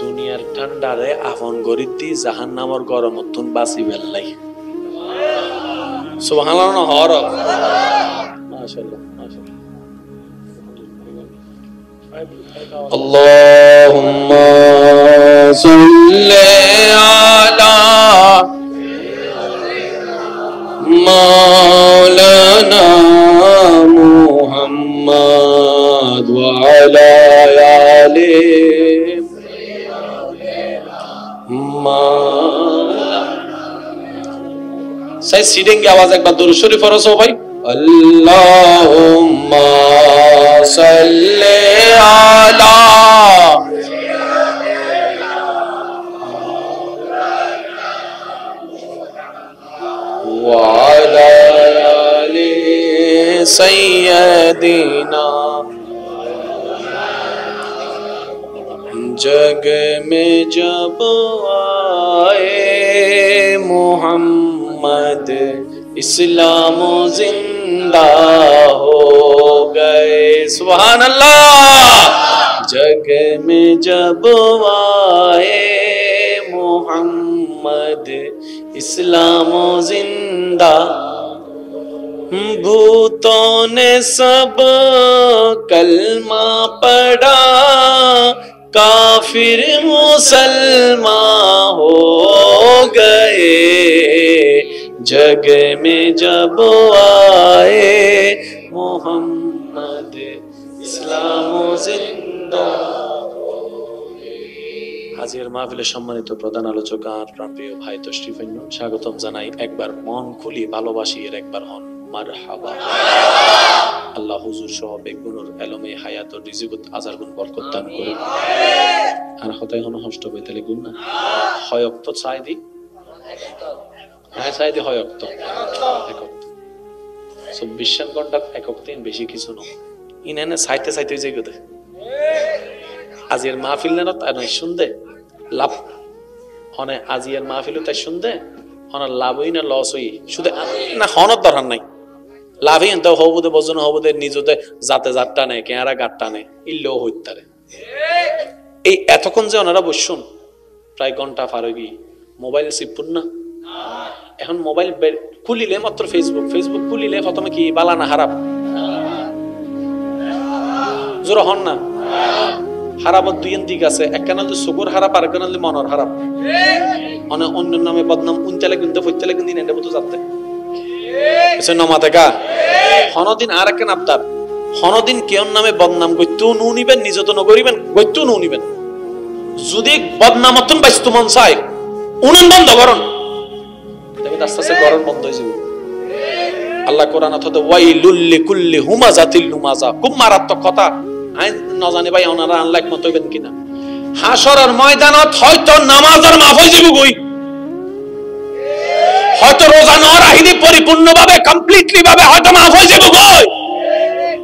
দুনিয়ার ঠান্ডারে আফন গরিতি জাহান্নামর গরমতুন বাসি বেল্লাই সুবহানাল্লাহ হর মাশাআল্লাহ মাশাআল্লাহ আল্লাহুম্মা সাল্লি আলা মাওলানা মুহাম্মদ ওয়া আলা আলি সেই সিডিং की आवाज एक बार दुरूद शरीफ पढ़ो सो भाई अल्लाहुम्मा सल्ली अला व अला आलि सैयदना जग में जब आए मोहम्मद इस्लाम जिंदा हो गए। सुभान अल्लाह। जग में जब आए मोहम्मद इस्लाम जिंदा, भूतों ने सब कलमा पढ़ा, काफिर मुसलमान हो गए। जग में जब आए मोहम्मद इस्लाम जिंदा। হাজির মাহফিলে সম্মানিত প্রধান আলোচক আর প্রিয় ভাই তশরিফান্য স্বাগতম জানাই। একবার মন খুলি ভালোবাসি এর একবার হন মারহাবা। আল্লাহ হুজুর সহ বেগুনুর এলমে হায়াত ও রিজিকত হাজার গুণ বরকত দান করুন। আর হতাই হন হষ্ট বইতালে গুণ না হয়ক্ত চাই দি হ্যাঁ চাই দি হয়ক্ত একক 24 ঘন্টা একক দিন বেশি কিছু না। ইনে চাইতে চাইতে যে গদে আজির মাহফিল না তাই শুনতে লাভ হনে আজিয়ার মাহফিল তাই শুনতে হনার লাভ হই না লস হই শুধু না হনর দরকার নাই। লাভই তো হবুদে বজন হবুদে নিজতে যাতে যাত্রা নেই কেয়ারা গাট্টা নেই ইল্লেও হইতারে। এই এতক্ষণ যে ওনারা বসুন প্রায় ঘন্টা পার হয়ে গিয়ে মোবাইল চিপুন না। এখন মোবাইল খুলিলে মাত্র ফেসবুক খুলিলে প্রথমে কি বালা না খারাপ জোর হন না। খারাপের দুই দিক আছে, এক কানালে চকুর খারাপ আর কানালে মনের খারাপ। অনেক অন্য নামে বদনাম উনচালে কিন্তু ফইচালে কিন্তু নেন দেবো তো যাতে নমাতেকা হনদিন আর এক আপনার হনদিন কেউর নামে বদনাম গত্যু নু নিবেন নিজ তো নগরিবেন গত্যু নু নিবেন। যদি বদনামতন বাইস্তু মন চাই উনন বন্ধ করুন দেখবেন আস্তে আস্তে গরম বন্ধ হয়ে যাবে। আল্লাহ কোরআন অথবা ওয়াইলুল লিকুল্লি হুমাজাতিল লুমাজা, খুব মারাত্মক কথা। আইন না জানি ভাই ওনারা আনলাইক মত হইবেন কিনা। হাসরের ময়দানত হয়তো নামাজের মাফ হয়ে যাবে গই, হয়তো রোজা ন রাহিদি পরিপূর্ণভাবে কমপ্লিটলি ভাবে হয়তো মাফ হয়ে যাবে গই,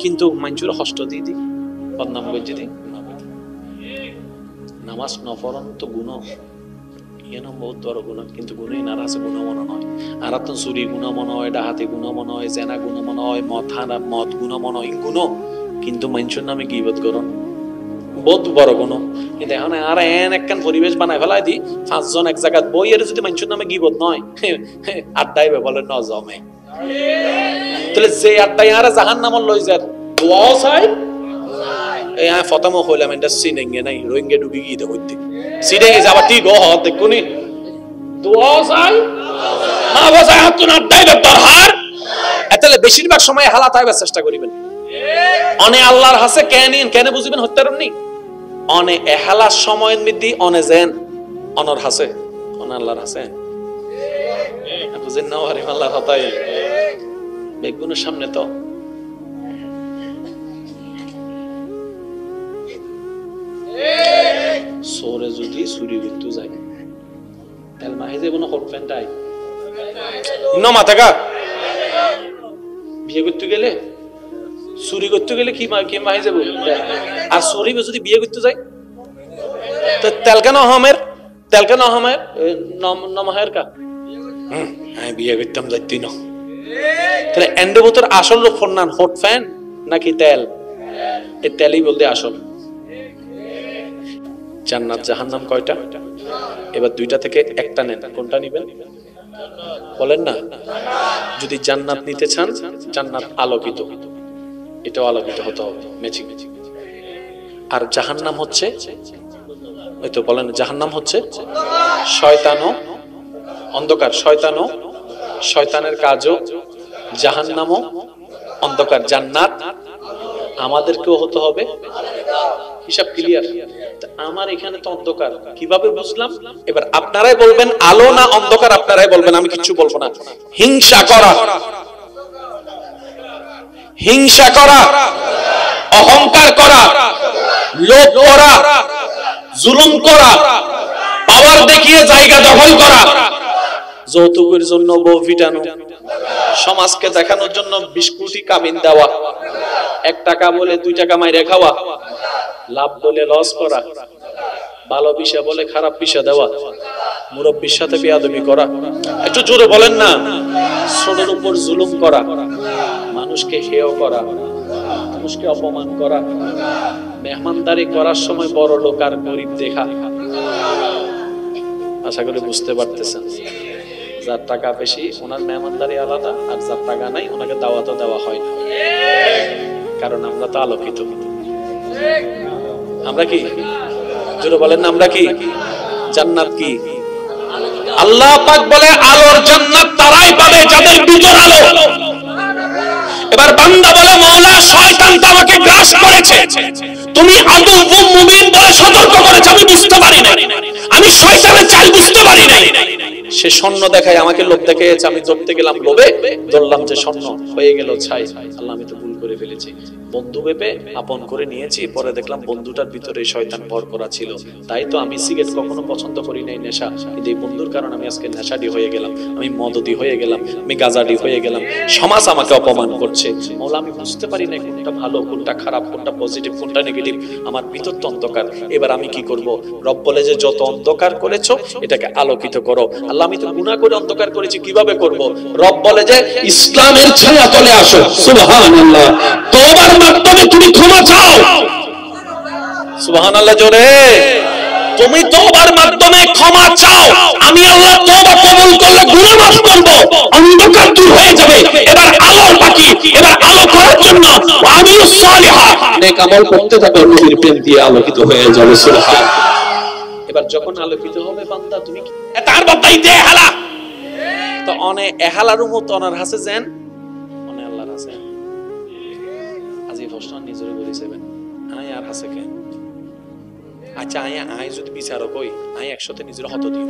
কিন্তু মানুষের কষ্ট দিয়ে দি বদনাম করে দি নামাজ নফরন তো গুনাহ এনো বহুত বড় গুনাহ, কিন্তু গুনাহ না আছে গুনাহ মনে নয়। আর তো চুরি গুনাহ মনে হয়, ডাকাতি গুনাহ মনে হয়, জেনা গুনাহ মনে হয়, মদ গুনাহ মনে হয়, গুনাহ। কিন্তু মানুষের নামে গীবত করুন বহুত বড় গুনাহ। কিন্তু এখন আর এন একখান পরিবেশ বানায় ফেলাই দি পাঁচজন এক জায়গায় বইয়ের যদি মানুষের নামে গীবত নয় আড্ডাইবে বলে ন জমে, তাহলে যে আড্ডায় আর জাহান্নামে লই যায় দোয়াও চাই। এই ফতম হইলাম এটা সিনেঙ্গে নাই রোহিঙ্গে ডুবি গিয়ে হইতে সিনেঙ্গে যাবার ঠিক হ দেখুনি দোয়াও চাই মা বাজায় হাত না আড্ডাইবে দরহার। তাহলে বেশিরভাগ সময় হালাত আইবার চেষ্টা করিবেন। অনে আল্লাহর হাসে কেন বুঝিবেন হত্যারমনি অনে এহালার সময় মিদি অনে জেন অনর হাসে অনে আল্লাহর হাসে বুঝেন না হারিম আল্লাহর হতাই বেগুনের সামনে তো সোরে যদি চুরি করতে যায় তেল মাহে যে কোনো হট ফ্যানটাই ন মাথাকা বিয়ে করতে গেলে চুরি করতে গেলে কি মাহি যাবো। আর চুরি যদি বিয়ে করতে যাই তেলকান আহমের নমাহের কা বিয়ে করতাম যাইতি না। তাহলে এন্ডোবতর আসল ফোন নান হট ফ্যান নাকি তেল? এই তেলই বলতে আসল। জান্নাত জাহান্নাম কয়টা? এবার দুইটা থেকে একটা নেন, কোনটা নিবেন বলেন না। যদি জান্নাত নিতে চান জান্নাত আলোকিত, এটাও আলোকিত হতে হবে ম্যাচিং। আর জাহান্নাম হচ্ছে ওই তো বলেন জাহান্নাম হচ্ছে শয়তানও অন্ধকার, শয়তানের কাজও জাহান্নামও অন্ধকার। জান্নাত আমাদেরকেও হতে হবে, হিসাব ক্লিয়ার। আমার এখানে তো অন্ধকার, কিভাবে বুঝলাম? এবার আপনারাই বলবেন আলো না অন্ধকার, আপনারাই বলবেন, আমি কিচ্ছু বলবো না। হিংসা করা, অহংকার করা, লোভ করা, জুলুম করা, পাওয়ার দেখিয়ে জায়গা দখল করা, যৌতুকের জন্য বউ পিটানো, সমাজকে দেখানোর জন্য 20 কোটি কাবিন দেওয়া, 1 টাকা বলে 2 টাকা মাইরে খাওয়া, লাভ বলে লস করা, ভালো বিষয় বলে খারাপ বিষয় দেওয়া, মুরব্বির সাথে বেয়াদবি করা, একটু জোরে বলেন না, ছোটর উপর জুলুম করা, মানুষকে হেয় করা, মানুষকে অপমান করা, মেহমানদারি করার সময় বড় লোক আর গরিব দেখা। আশা করি বুঝতে পারতেছেন, যার টাকা বেশি ওনার মেহমানদারি আলাদা, আর যার টাকা নাই ওনাকে দাওয়াতও দেওয়া হয় না। কারণ আমরা তো আলোকিত। আমরা কি জোরে বলেন না, আমরা কি জান্নাত কি? আল্লাহ পাক বলে আলোর জান্নাত তারাই পাবে যাদের ভিতর আলো। এবার বান্দা বলে মাওলা শয়তান তো আমাকে গ্রাস করেছে, তুমি আদুউম মুবিন বলে সতর্ক করেছো, আমি বুঝতে পারি না, আমি শয়তানের চাল বুঝতে পারি না। সে স্বর্ণ দেখায় আমাকে লোভ দেখিয়েছে, আমি ধরতে গেলাম লোভে, ধরলাম যে স্বর্ণ, হয়ে গেল ছাই। আল্লাহ আমি তো ভুল করে ফেলেছি, বন্ধু ভেবে আপন করে নিয়েছি, পরে দেখলাম বন্ধুটার ভিতরে শয়তান ভর করা ছিল। তাই তো আমি সিগারেট কখনো পছন্দ করি নাই, নেশা, কিন্তু এই বন্ধুর কারণে আমি আজকে নেশাডি হয়ে গেলাম, আমি মদদি হয়ে গেলাম, আমি গাজাডি হয়ে গেলাম, সমাজ আমাকে অপমান করছে। মাওলা আমি বুঝতে পারি না কোনটা ভালো কোনটা খারাপ, কোনটা পজিটিভ কোনটা নেগেটিভ, আমার ভিতর তো অন্ধকার। এবার আমি কি করব? রব বলে যে যত অন্ধকার করেছো এটাকে আলোকিত করো। আল্লাহ আমি তো গুনাহ করে অন্ধকার করেছি, কিভাবে করব? রব বলে যে ইসলামের ছায়া তলে আসো। সুবহানাল্লাহ। তওবার মাধ্যমে তুমি ক্ষমা চাও। সুবহানাল্লাহ জোরে। তুমি তওবার মাধ্যমে ক্ষমা চাও, আমি আল্লাহ তওবা কবুল করলে গুনাহ মাফ করব, অন্ধকার দূর হয়ে যাবে। এবার আলোর বাকি, এবার আলো করার জন্য আমিলুস সালিহাত, নেক আমল করতে থাকো, নবীর প্রেম দিয়ে আলোকিত হয়ে যাবে। সুবহানাল্লাহ। এবার যখন আলোকিত হবে বান্দা, তুমি কি তার বাতাই দে হালা তো অনে এহালার মত অনার হাসে যেন অনে আল্লাহর হাসে আজি প্রশ্ন নিজরে করিছেন আই আর হাসে কে? আচ্ছা আই যদি বিচার কই আই 100তে নিজের হত দিই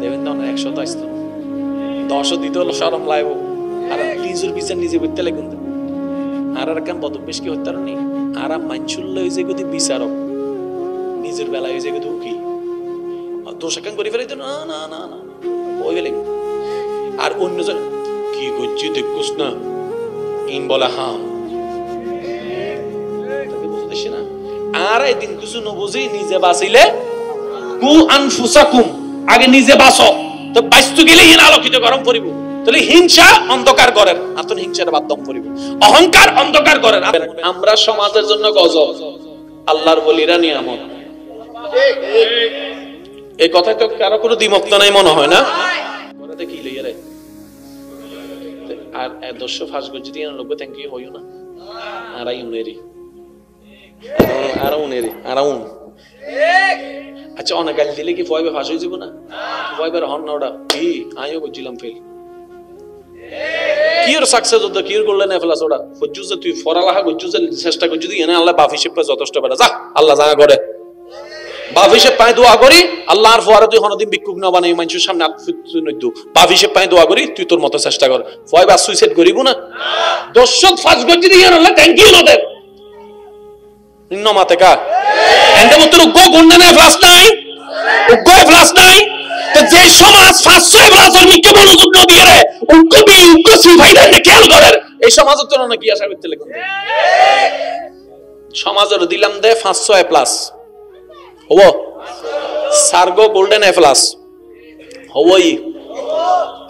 দেবেন না, 100 তো আসতো 10 দিতে হলো শরম লাগবো, আর নিজের বিচার নিজে করতে লাগুন। আর কাম বদবেশ কি হত্যার নি, আর মানসুল্ল হইছে যদি বিচারক নিজের বেলা হইছে কিন্তু কি দোষাকান করে ফেলে, না না না না ওই গেলে। আর অন্যজন কি করছি দেখুস না, ইন বলে হ্যাঁ বুঝতেছি না। আর একদিন কিছু নবুঝি নিজে বাঁচিলে কু আনফুসাকুম, আগে নিজে বাঁচো, তো বাঁচতে গেলে হিন আলোকিত গরম করিব। তাহলে হিংসা অন্ধকার করেন, আতন হিংসার মাধ্যম করিব, অহংকার অন্ধকার করেন। আমরা সমাজের জন্য গজব, আল্লাহর বলিরা নিয়ামত। এই কথা তো কারো কোনো দ্বিমত নাই মনে হয় না? কি লইয়া রে আর 100 ফাঁস গজি দিয়ে লোক থ্যাংক ইউ হইও না, আরাই উনেরি আরাউন। আচ্ছা অনেক গালি দিলে কি ফয়বে ফাঁস হয়ে যাব না? ফয়বার হন না ওটা কি আমিও গজিলাম ফেল কি ওর সাকসেস হতো কি করলে না ফেলাস ওটা ফজ্জু যে তুই ফরালাহা গজ্জু যে চেষ্টা করছিস তুই এনে আল্লাহ বাফি শিপে যথেষ্ট বেটা যা আল্লাহ জানা করে বাফিসে পায় দোয়া করি আল্লাহর ফোয়ারা তুই হনদিন ভিক্ষুক না বানাই মানুষের সামনে নইদু বাফিসে পায় দোয়া করি তুই তোর মতো চেষ্টা কর ফয়বা সুইসাইড করিব না দর্শক ফাঁস গজি দিয়ে আল্লাহ থ্যাংক ইউ না দে নমাতে কা এন্ড মতর গো গুন্ডানে ফ্লাস নাই গো ফ্লাস নাই তো যে সমাজ 500 ফ্লাসের মিকে মনোযোগ দিয়ে রে উগ্র বি উগ্র সুইসাইডার নে খেয়াল করেন এই সমাজের জন্য নাকি আশা করতে লাগবে সমাজের দিলাম দে 500 প্লাস হবো সার্গো গোল্ডেন এ প্লাস হবই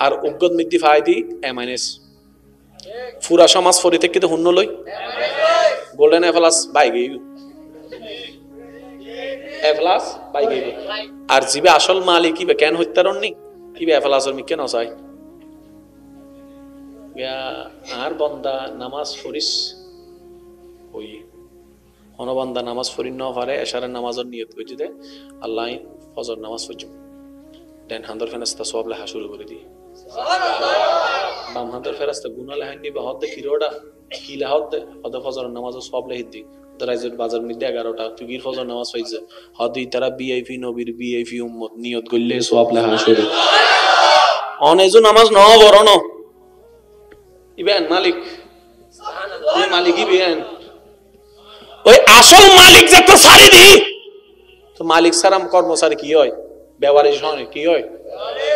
আর উগ্গত মিতি ফাইদি এ মাইনাস পুরা সমাজ ফরি থেকে তো হুন্ন লই গোল্ডেন এ প্লাস বাই গই এ প্লাস বাই গই আর জিবে আসল মালিক কি কেন হত্যারণ নি কি এ প্লাসের মি কেন চাই আর বন্দা নামাজ পড়িস ওই অনবন্দা নামাজ পড়ি ন পারে এশারের নামাজের নিয়ত করে দে আল্লাহ ফজর নামাজ পড়ছুম দেন হান্দর ফেরেশতা সওয়াব লেখা শুরু করে দি বাম হান্দর ফেরেশতা গুনাহ লেখা নিবে হদ কিরোডা কি লেখা দে হদ ফজর নামাজ সওয়াব লেখি দি দরাইজের বাজার মধ্যে 11টা তুই গির ফজর নামাজ পড়িস হদি তারা ভিআইপি নবীর ভিআইপি উম্মত নিয়ত করলে সওয়াব লেখা শুরু অনেজু নামাজ ন বড় ন ইবেন মালিক সুবহানাল্লাহ মালিক ইবেন ওই আসল মালিক যে তো সারি দি তো মালিক সারাম কর্মচারী কি হয় ব্যবহারিক সঙ্গে কি হয়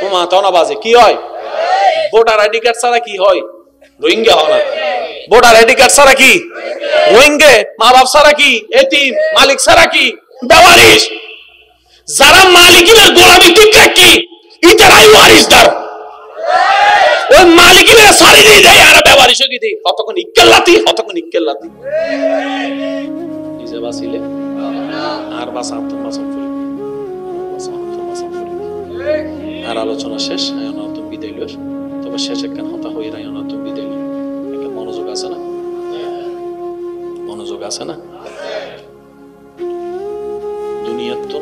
তোমা তো না বাজে কি হয় ভোটার আইডি কার্ড ছাড়া কি হয়? রোহিঙ্গা হয় না। ভোটার আইডি কার্ড ছাড়া কি রোহিঙ্গা? মা বাপ ছাড়া কি এতিম? মালিক ছাড়া কি বেওয়ারিশ? যারা মালিকের গোলামি টিকে কি ইতারাই ওয়ারিসদার। ওই মালিকের সারি দিয়ে দেয় আর বেওয়ারিশ কি দেয়, কতক্ষণ ইক্কেল্লাতি নিজে বাঁচিলে আর বাঁচা আত্মবাসন করি আর আলোচনা শেষ। নতুন বিদায় লর, তবে শেষ একখান হতা হয়ে রায় নতুন বিদায় লর। একটা মনোযোগ আছে না? মনোযোগ আছে না? দুনিয়ার তো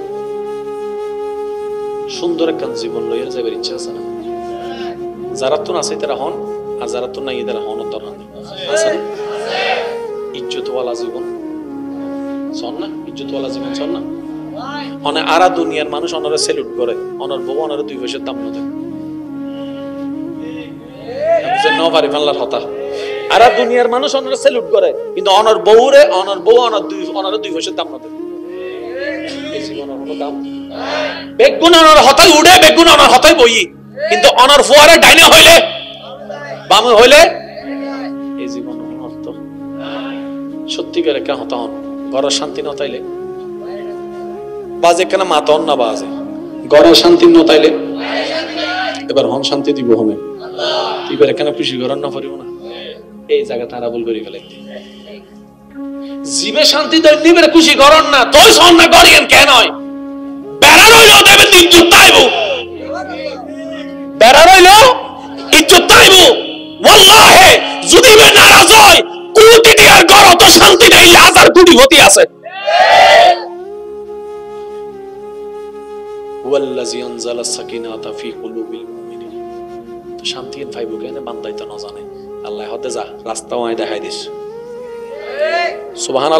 সুন্দর একখান জীবন লইয়ের যাবার ইচ্ছা আছে না? যারা তো আছে তারা হন, আর যারা তো নাই তারা হন দরকার আছে না? ইজ্জতওয়ালা জীবন চল না? ইজ্জতওয়ালা জীবন চল না? অনেক আরা দুনিয়ার মানুষ অনারে সেলুট করে, অনার বউ অনারে 2 পয়সার দাম না দেয়। নভারি ফাল্লার হতা আরা দুনিয়ার মানুষ অনারে সেলুট করে, কিন্তু অনার বউ অনারে 2 পয়সার দাম না দেয়। এই জীবনের কোনো দাম বেগুন অনার হতাই উড়ে, বেগুন অনার হতাই বই, কিন্তু অনার ফুয়ারে ডাইনে হইলে বামে হইলে এই জীবন অর্থ সত্যিকার একটা হতা হন। ঘরের শান্তি নতাইলে বাজে কেন মাতন না বাজে, ঘরের শান্তি নতাইলে এবার হন শান্তি দিব হমে এবার কেন খুশি করার না পারিব না? এই জায়গা তারা ভুল করে ফেলে। জীবে শান্তি নিবে খুশি করার না, তোই সন না করিয়েন কেন হয় বেড়া রইল দেবেন ইজ্জত তাইব, বেড়া রইল ইজ্জত তাইব। ওয়াল্লাহি যদি বে নারাজ হয় কোটি টিয়ার ঘর তো শান্তি নাই, 1000 কোটি হতি আছে। ওয়াল্লাযী আনজালা সাকিনাতা ফি কুলুবিল মুমিনিন। তো শান্তি পাইব কেন? বান্দাই তো না জানে। আল্লাহ হতে যা রাস্তাও আই দেখাই দিস। সুবহানাল্লাহ।